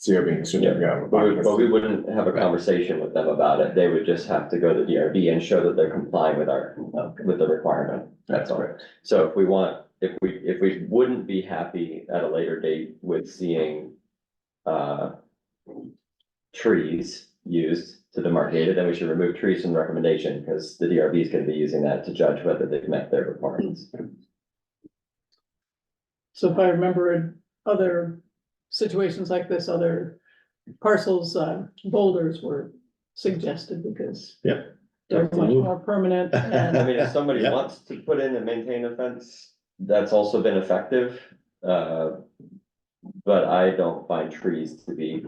CO being certificate. But we wouldn't have a conversation with them about it. They would just have to go to DRB and show that they're complying with with the requirement. That's all. So if we wouldn't be happy at a later date with seeing trees used to demarcate it, then we should remove trees from the recommendation, because the DRB is gonna be using that to judge whether they've met their requirements. So if I remember in other situations like this, other parcels, boulders were suggested because Yep. they're much more permanent I and mean, if somebody Yeah. wants to put in and maintain a fence, that's also been effective. But I don't find trees to be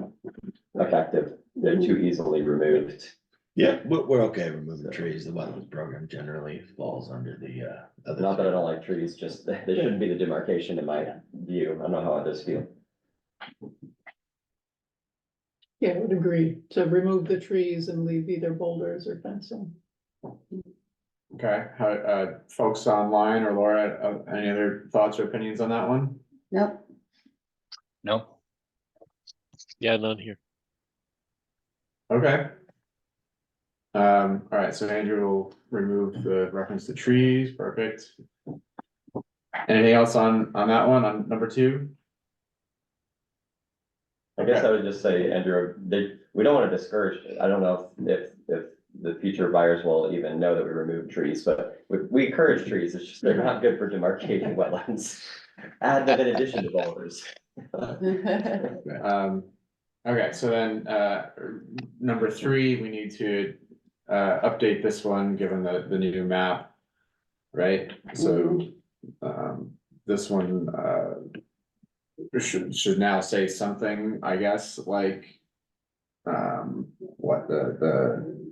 effective. They're too easily removed. Yeah, we're okay removing trees. The wetlands program generally falls under the, other. Not that I don't like trees, just they shouldn't be the demarcation in my view. I don't know how others feel. yeah, I would agree to remove the trees and leave either boulders or fencing. Okay, how, folks online or Laura, any other thoughts or opinions on that one? Nope. No, Yeah, none here. Okay. All right, so Andrew will remove the reference to trees, perfect. Anything else on that one, on number 2? I guess I would just say, Andrew, we don't want to discourage, I don't know if the future buyers will even know that we remove trees, but we encourage trees, it's just they're not good for demarcating wetlands. Add them in addition to boulders. Okay, so then, number 3, we need to, update this one, given the new map. Right, so, this one, should now say something, I guess, like. What the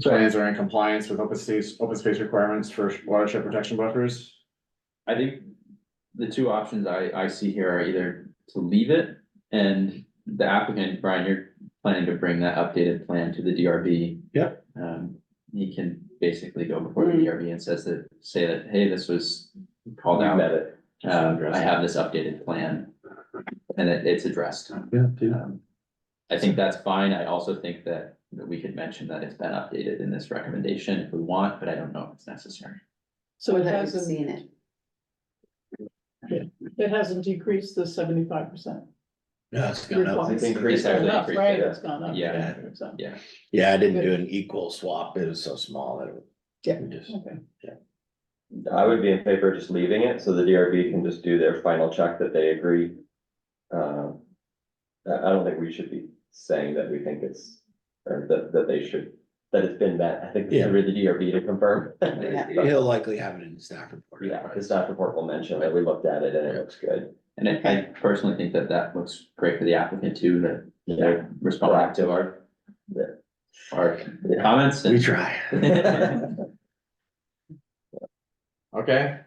plans are in compliance with open space requirements for watershed protection buffers. I think the two options I see here are either to leave it, and the applicant, Brian, you're planning to bring that updated plan to the DRB. Yep. He can basically go before the DRB and say that, hey, this was called We out. met it. I have this updated plan, and it's addressed. I think that's fine. I also think that we could mention that it's been updated in this recommendation if we want, but I don't know if it's necessary. So it I've hasn't, seen it. it hasn't decreased the 75%. No, it's gone up. It's increased, It's gone up, increased, right? yeah. It's gone up. Yeah. So, Yeah. Yeah, I didn't do an equal swap. It was so small that Yeah. we just. okay. I would be in favor of just leaving it, so the DRB can just do their final check that they agree. I don't think we should be saying that we think it's, or that they should, that it's been met. I think it's Yeah. really the DRB to confirm. He'll likely have it in the staff report. Yeah, the staff report will mention that we looked at it and it looks good. And I personally think that looks great for the applicant too, that they're responding to our comments. We try. Okay.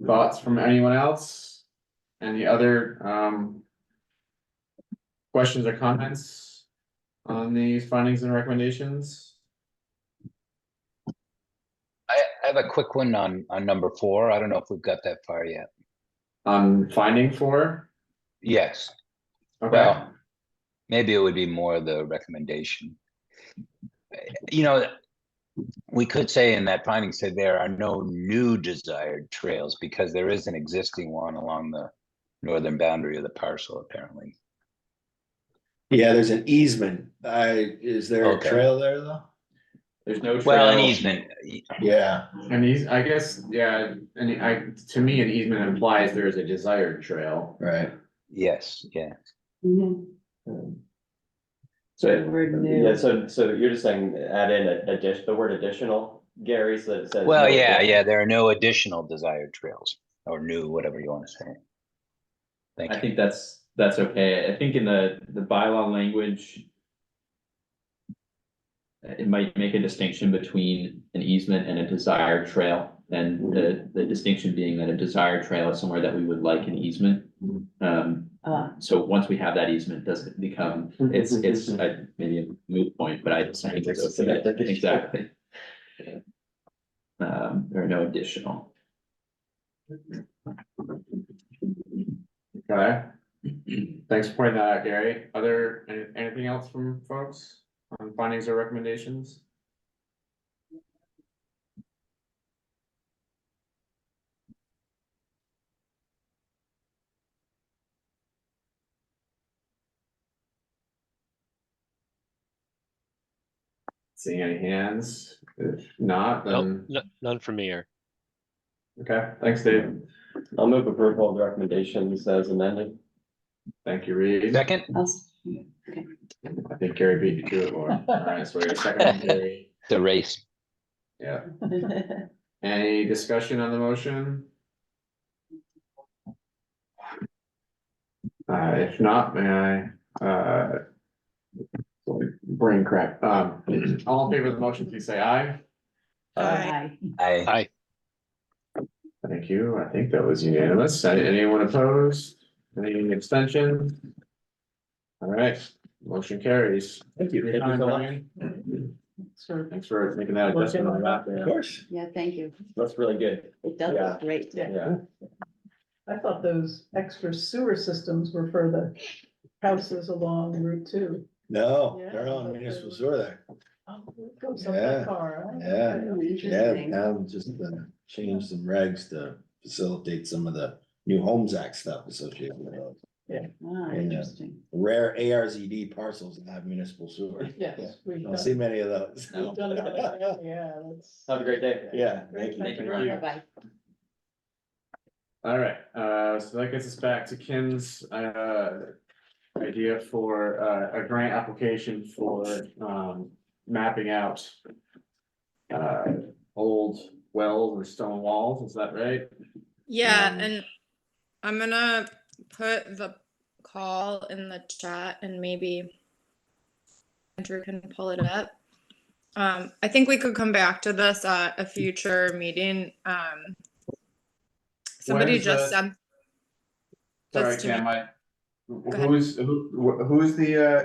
Thoughts from anyone else? Any other, questions or comments on these findings and recommendations? I have a quick one on number 4. I don't know if we've got that far yet. On finding 4? Yes, Okay, well, maybe it would be more the recommendation. You know, we could say in that finding said there are no new desired trails because there is an existing one along the northern boundary of the parcel, apparently. Yeah, there's an easement. Is there a Okay. trail there though? There's no Well, an trail. easement, Yeah. and I guess, yeah, and to me, an easement implies there is a desired trail. Right. yes, yeah. So, Word new. yeah, so you're just saying add in the word additional, Gary, so that it says. Well, no yeah, additional. yeah, there are no additional desired trails or new, whatever you want to say. Thank I you. think that's okay. I think in the bylaw language, it might make a distinction between an easement and a desired trail. And the distinction being that a desired trail is somewhere that we would like an easement. So once we have that easement, does it become, it's maybe a moot point, but I think it's exactly. There are no additional. Okay, Thanks for pointing that out, Gary. Anything else from folks on findings or recommendations? Seeing any hands? If not, then, None from me here. okay, thanks, Dave. I'll move approval of the recommendations as amended. Thank you, Reed. Second? I think Gary beat you to it, Laura. All right, so we got a second from Gary. The race. Yeah. Any discussion on the motion? If not, may I, brain crack, all in favor of the motion, please say aye. Aye. Aye. Thank you. I think that was unanimous. Anyone opposed? Any abstention? All right, motion carries. Thank you. For your Thank you time, so much. Brian. So, Thanks for making that adjustment on that. Of course. Yeah, thank you. That's really good. It does Yeah. look great. Yeah. I thought those extra sewer systems were for the houses along Route 2. No, Yeah, they're on but municipal they- sewer there. Oh, it goes up Yeah, that far. huh? yeah. Oh, Yeah, interesting. now just change some regs to facilitate some of the new Homes Act stuff associated with those. Ah, interesting. Rare ARZD parcels that have municipal sewer. Yes, we've Don't done, see many of those. we've done it. Yeah, that's. Have a great day. Yeah, thank you. Thank you, Brian. Bye-bye. All right, so that gets us back to Kim's, idea for, a grant application for, mapping out, old wells or stone walls, is that right? Yeah, Um, and I'm gonna put the call in the chat and maybe Andrew can pull it up. I think we could come back to this at a future meeting. Somebody When's just the- sent Sorry, this to me. Cam, ahead.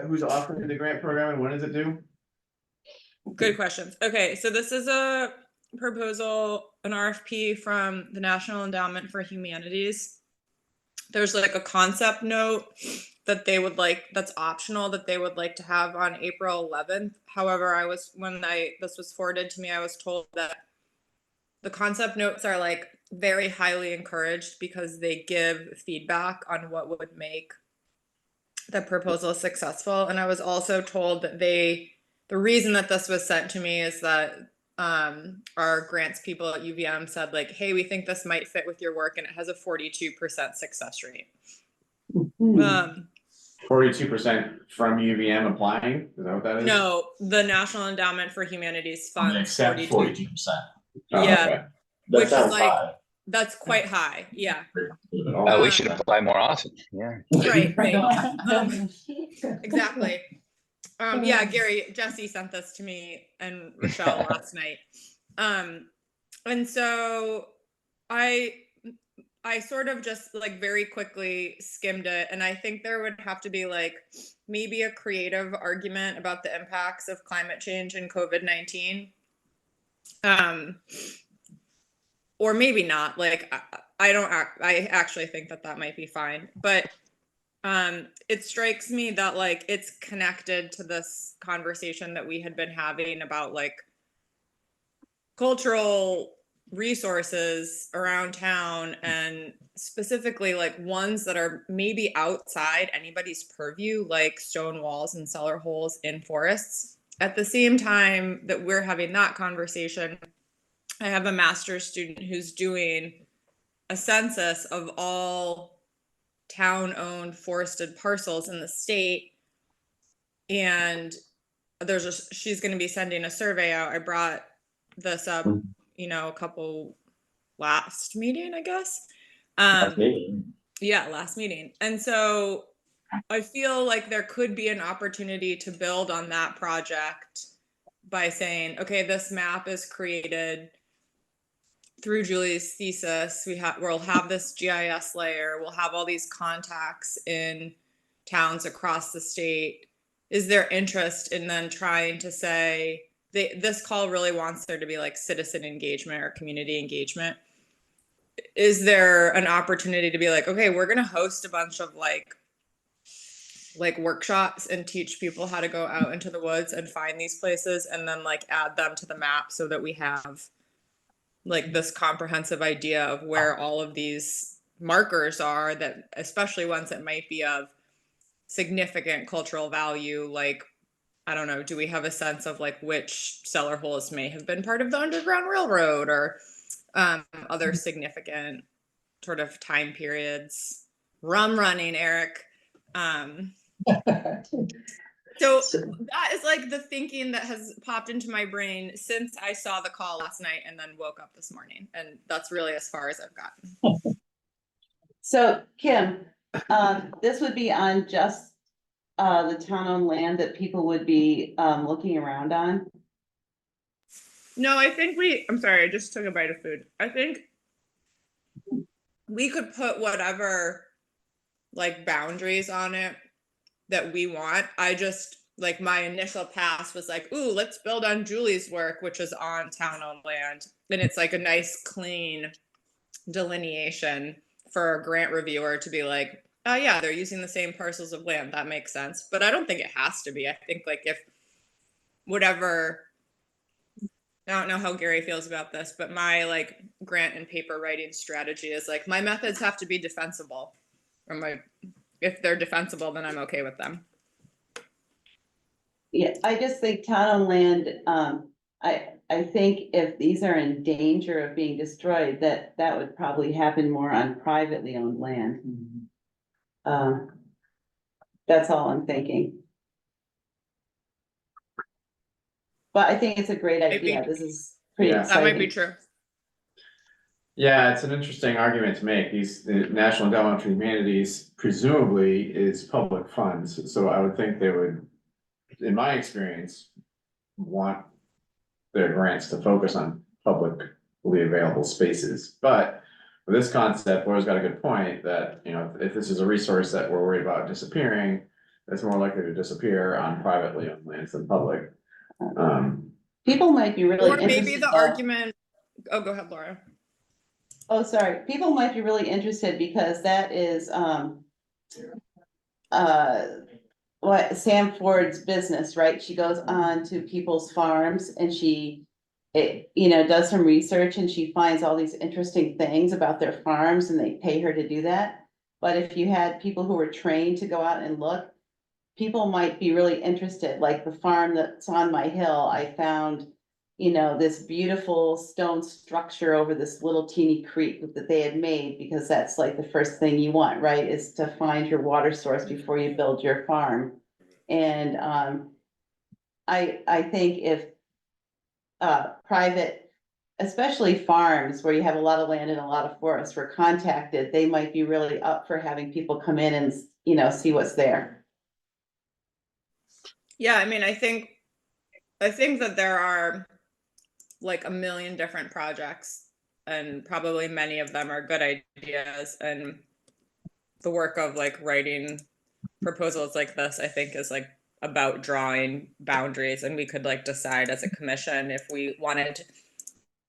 who's offering the grant program and when is it due? Good questions. Okay, so this is a proposal, an RFP from the National Endowment for Humanities. There's like a concept note that they would like, that's optional, that they would like to have on April 11th. However, this was forwarded to me, I was told that the concept notes are like very highly encouraged because they give feedback on what would make the proposal successful. And I was also told that the reason that this was sent to me is that our grants people at UVM said like, hey, we think this might fit with your work, and it has a 42% success rate. 42% from UVM applying, is that what that is? No, the National Endowment for Humanities funds Accept 42%. Oh, Yeah. okay. Which is like, that's quite high, yeah. We should apply more often, yeah. Right. Exactly. Yeah, Gary, Jesse sent this to me and Rochelle last night. And so I sort of just like very quickly skimmed it, and I think there would have to be like maybe a creative argument about the impacts of climate change and COVID-19. Or maybe not, like I actually think that might be fine, but it strikes me that like it's connected to this conversation that we had been having about like cultural resources around town, and specifically like ones that are maybe outside anybody's purview, like stone walls and cellar holes in forests. At the same time that we're having that conversation, I have a master's student who's doing a census of all town-owned forested parcels in the state, and she's going to be sending a survey out. I brought this up, a couple last meeting, I guess. Last meeting. Yeah, last meeting. And so I feel like there could be an opportunity to build on that project by saying, okay, this map is created through Julie's thesis. We'll have this GIS layer. We'll have all these contacts in towns across the state. Is there interest in then trying to say, this call really wants there to be like citizen engagement or community engagement? Is there an opportunity to be like, okay, we're going to host a bunch of like like workshops and teach people how to go out into the woods and find these places and then like add them to the map so that we have like this comprehensive idea of where all of these markers are, that especially ones that might be of significant cultural value, like I don't know, do we have a sense of like which cellar holes may have been part of the Underground Railroad or other significant sort of time periods? Rum running, Eric. So that is like the thinking that has popped into my brain since I saw the call last night and then woke up this morning. And that's really as far as I've gotten. So Kim, this would be on just the town-owned land that people would be looking around on? No, I think I'm sorry, I just took a bite of food. I think we could put whatever like boundaries on it that we want. I just like my initial pass was like, ooh, let's build on Julie's work, which is on town-owned land. And it's like a nice clean delineation for a grant reviewer to be like, oh yeah, they're using the same parcels of land. That makes sense. But I don't think it has to be. I think like if whatever, I don't know how Gary feels about this, but my like grant and paper writing strategy is like my methods have to be defensible. Or if they're defensible, then I'm okay with them. Yeah, I just think town-owned land, I think if these are in danger of being destroyed, that would probably happen more on privately owned land. That's all I'm thinking. But I think it's a great idea. This is pretty Yeah. exciting. That might be true. Yeah, it's an interesting argument to make. The National Endowment for Humanities presumably is public funds, so I would think they would, in my experience, want their grants to focus on publicly available spaces. But with this concept, Laura's got a good point that, you know, if this is a resource that we're worried about disappearing, it's more likely to disappear on privately owned lands than public. People might be really Or maybe interested, the though. argument, oh, go ahead, Laura. Oh, sorry. People might be really interested because that is, what Sam Ford's business, right? She goes on to people's farms and she, does some research and she finds all these interesting things about their farms and they pay her to do that. But if you had people who were trained to go out and look, people might be really interested. Like the farm that's on my hill, I found, this beautiful stone structure over this little teeny creek that they had made, because that's like the first thing you want, right? Is to find your water source before you build your farm. And I think if private, especially farms where you have a lot of land and a lot of forests were contacted, they might be really up for having people come in and, see what's there. Yeah, I mean, I think that there are like a million different projects and probably many of them are good ideas, and the work of like writing proposals like this, I think, is like about drawing boundaries, and we could like decide as a commission if we wanted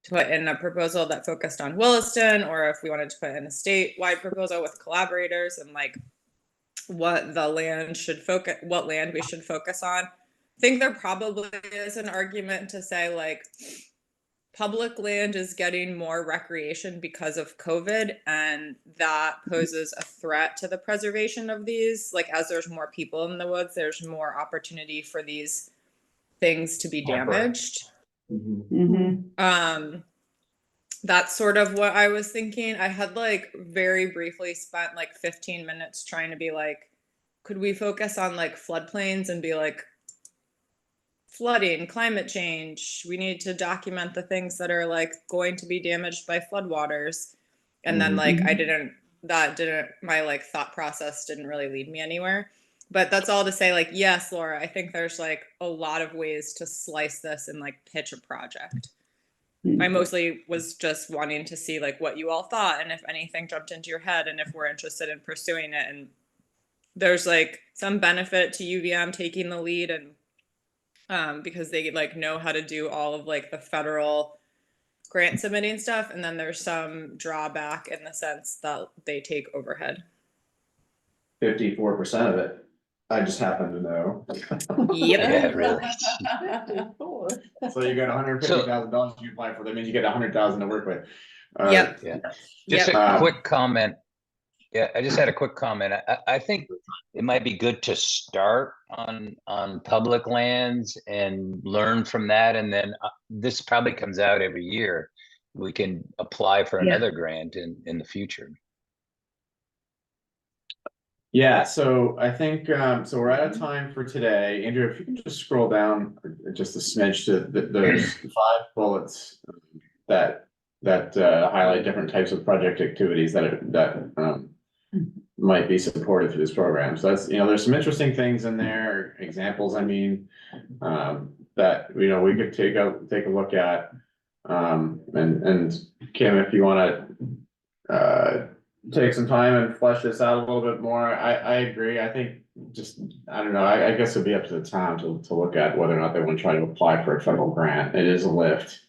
to put in a proposal that focused on Williston, or if we wanted to put in a statewide proposal with collaborators and like what land we should focus on. I think there probably is an argument to say like public land is getting more recreation because of COVID, and that poses a threat to the preservation of these. Like as there's more people in the woods, there's more opportunity for these things to be damaged. That's sort of what I was thinking. I had like very briefly spent like 15 minutes trying to be like, could we focus on like floodplains and be like, flooding, climate change, we need to document the things that are like going to be damaged by floodwaters. And then like my like thought process didn't really lead me anywhere. But that's all to say, like, yes, Laura, I think there's like a lot of ways to slice this and like pitch a project. I mostly was just wanting to see like what you all thought and if anything jumped into your head and if we're interested in pursuing it. And there's like some benefit to UVM taking the lead, and because they like know how to do all of like the federal grant submitting stuff, and then there's some drawback in the sense that they take overhead. 54% of it. I just happen to know. Yeah, really. So you got $150,000 you apply for, that means you get 100,000 to work with. Yep. Yeah. Just Yep. a quick comment. Yeah, I just had a quick comment. I think it might be good to start on public lands and learn from that. And then this probably comes out every year. We can apply for Yeah. another grant in the future. Yeah, so I think, so we're out of time for today. Andrew, if you can just scroll down just a smidge to those 5 bullets that highlight different types of project activities that might be supported through this program. So that's, there's some interesting things in there, examples, I mean, that, we could take a look at. And Kim, if you wanna, take some time and flesh this out a little bit more, I agree. I think I don't know, I guess it'd be up to the town to look at whether or not they want to try to apply for a federal grant. It is a lift.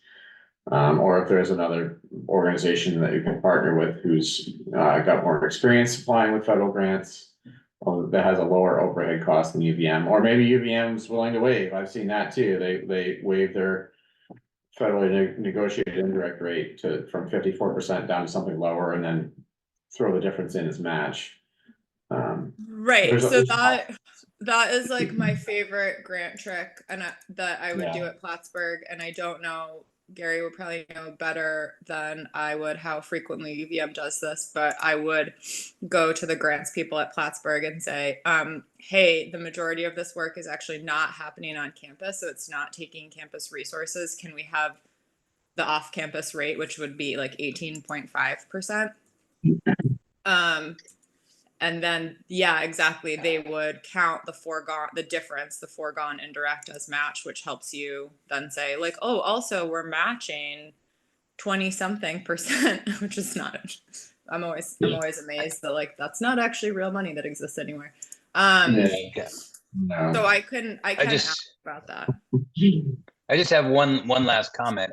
Or if there's another organization that you can partner with who's got more experience applying with federal grants, that has a lower overhead cost than UVM, or maybe UVM's willing to waive. I've seen that too. They waive their federally negotiated indirect rate from 54% down to something lower, and then throw the difference in as match. Right. So that is like my favorite grant trick, and that I would do at Plattsburgh. And I don't know, Gary would probably know better than I would how frequently UVM does this, but I would go to the grants people at Plattsburgh and say, hey, the majority of this work is actually not happening on campus, so it's not taking campus resources. Can we have the off-campus rate, which would be like 18.5%? And then, yeah, exactly. They would count the foregone indirect as match, which helps you then say like, oh, also we're matching 20-something%, which is not, I'm always amazed that like, that's not actually real money that exists anywhere. Yeah. No. So I can ask about that. I just have one last comment.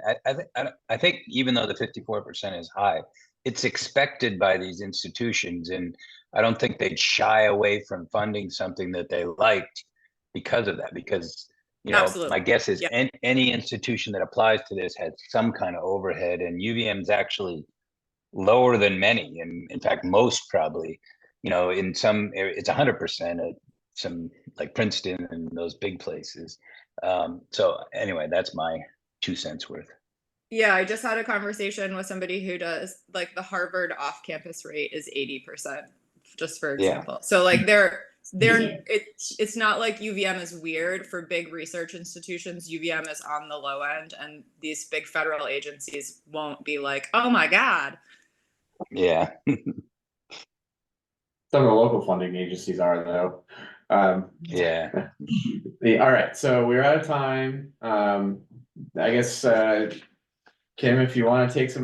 I think even though the 54% is high, it's expected by these institutions, and I don't think they'd shy away from funding something that they liked because of that. Because Absolutely. my guess is any institution that applies to this has some kind of overhead, and UVM is actually lower than many, and in fact most probably. In some areas it's 100% at some like Princeton and those big places. So anyway, that's my 2 cents worth. Yeah, I just had a conversation with somebody who does like the Harvard off-campus rate is 80%, just for example. So like it's not like UVM is weird. For big research institutions, UVM is on the low end, and these big federal agencies won't be like, oh my God. Yeah. Some of the local funding agencies are though. Yeah. All right, so we're out of time. I guess Kim, if you want to put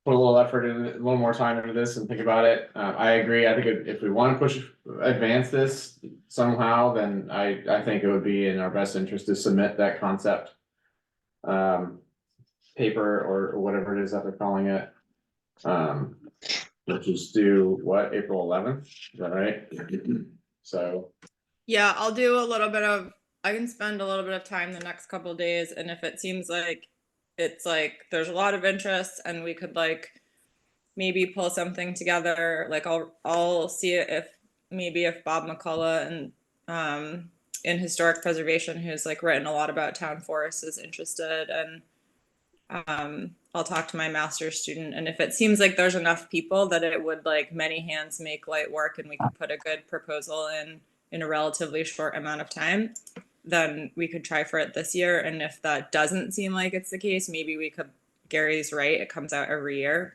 a little effort in, a little more time into this and think about it. I agree. I think if we want to advance this somehow, then I think it would be in our best interest to submit that concept paper or whatever it is that they're calling it. Which is due April 11th, is that right? So yeah, I'll do I can spend a little bit of time the next couple of days, and if it seems like it's like there's a lot of interest and we could like maybe pull something together, like I'll see if Bob McCullough and in historic preservation, who's like written a lot about town forests, is interested, and I'll talk to my master's student, and if it seems like there's enough people that it would like many hands make light work and we could put a good proposal in a relatively short amount of time, then we could try for it this year. And if that doesn't seem like it's the case, maybe we could, Gary's right, it comes out every year.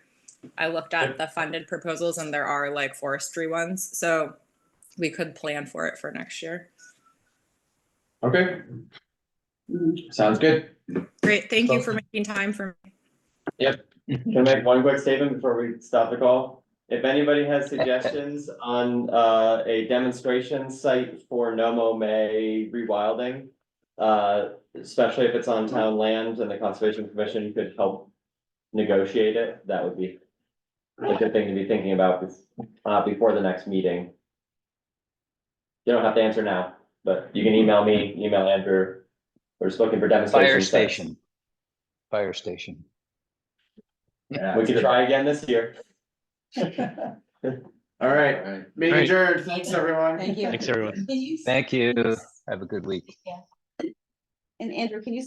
I looked at the funded proposals and there are like forestry ones, so we could plan for it for next year. okay, sounds good. Great, thank you for making time for me. Yep. Can I make one quick statement before we stop the call? If anybody has suggestions on a demonstration site for Nomo May rewilding, especially if it's on town land and the Conservation Commission could help negotiate it, that would be a good thing to be thinking about before the next meeting. You don't have to answer now, but you can email me, email Andrew. We're just looking for Fire demonstration sets. station. Fire station. Yeah, we can try again this year. All right, meeting Great. adjourned. Thanks, everyone. Thank you. Thanks, everyone. Can you Thank you. Have a good week. And Andrew, can you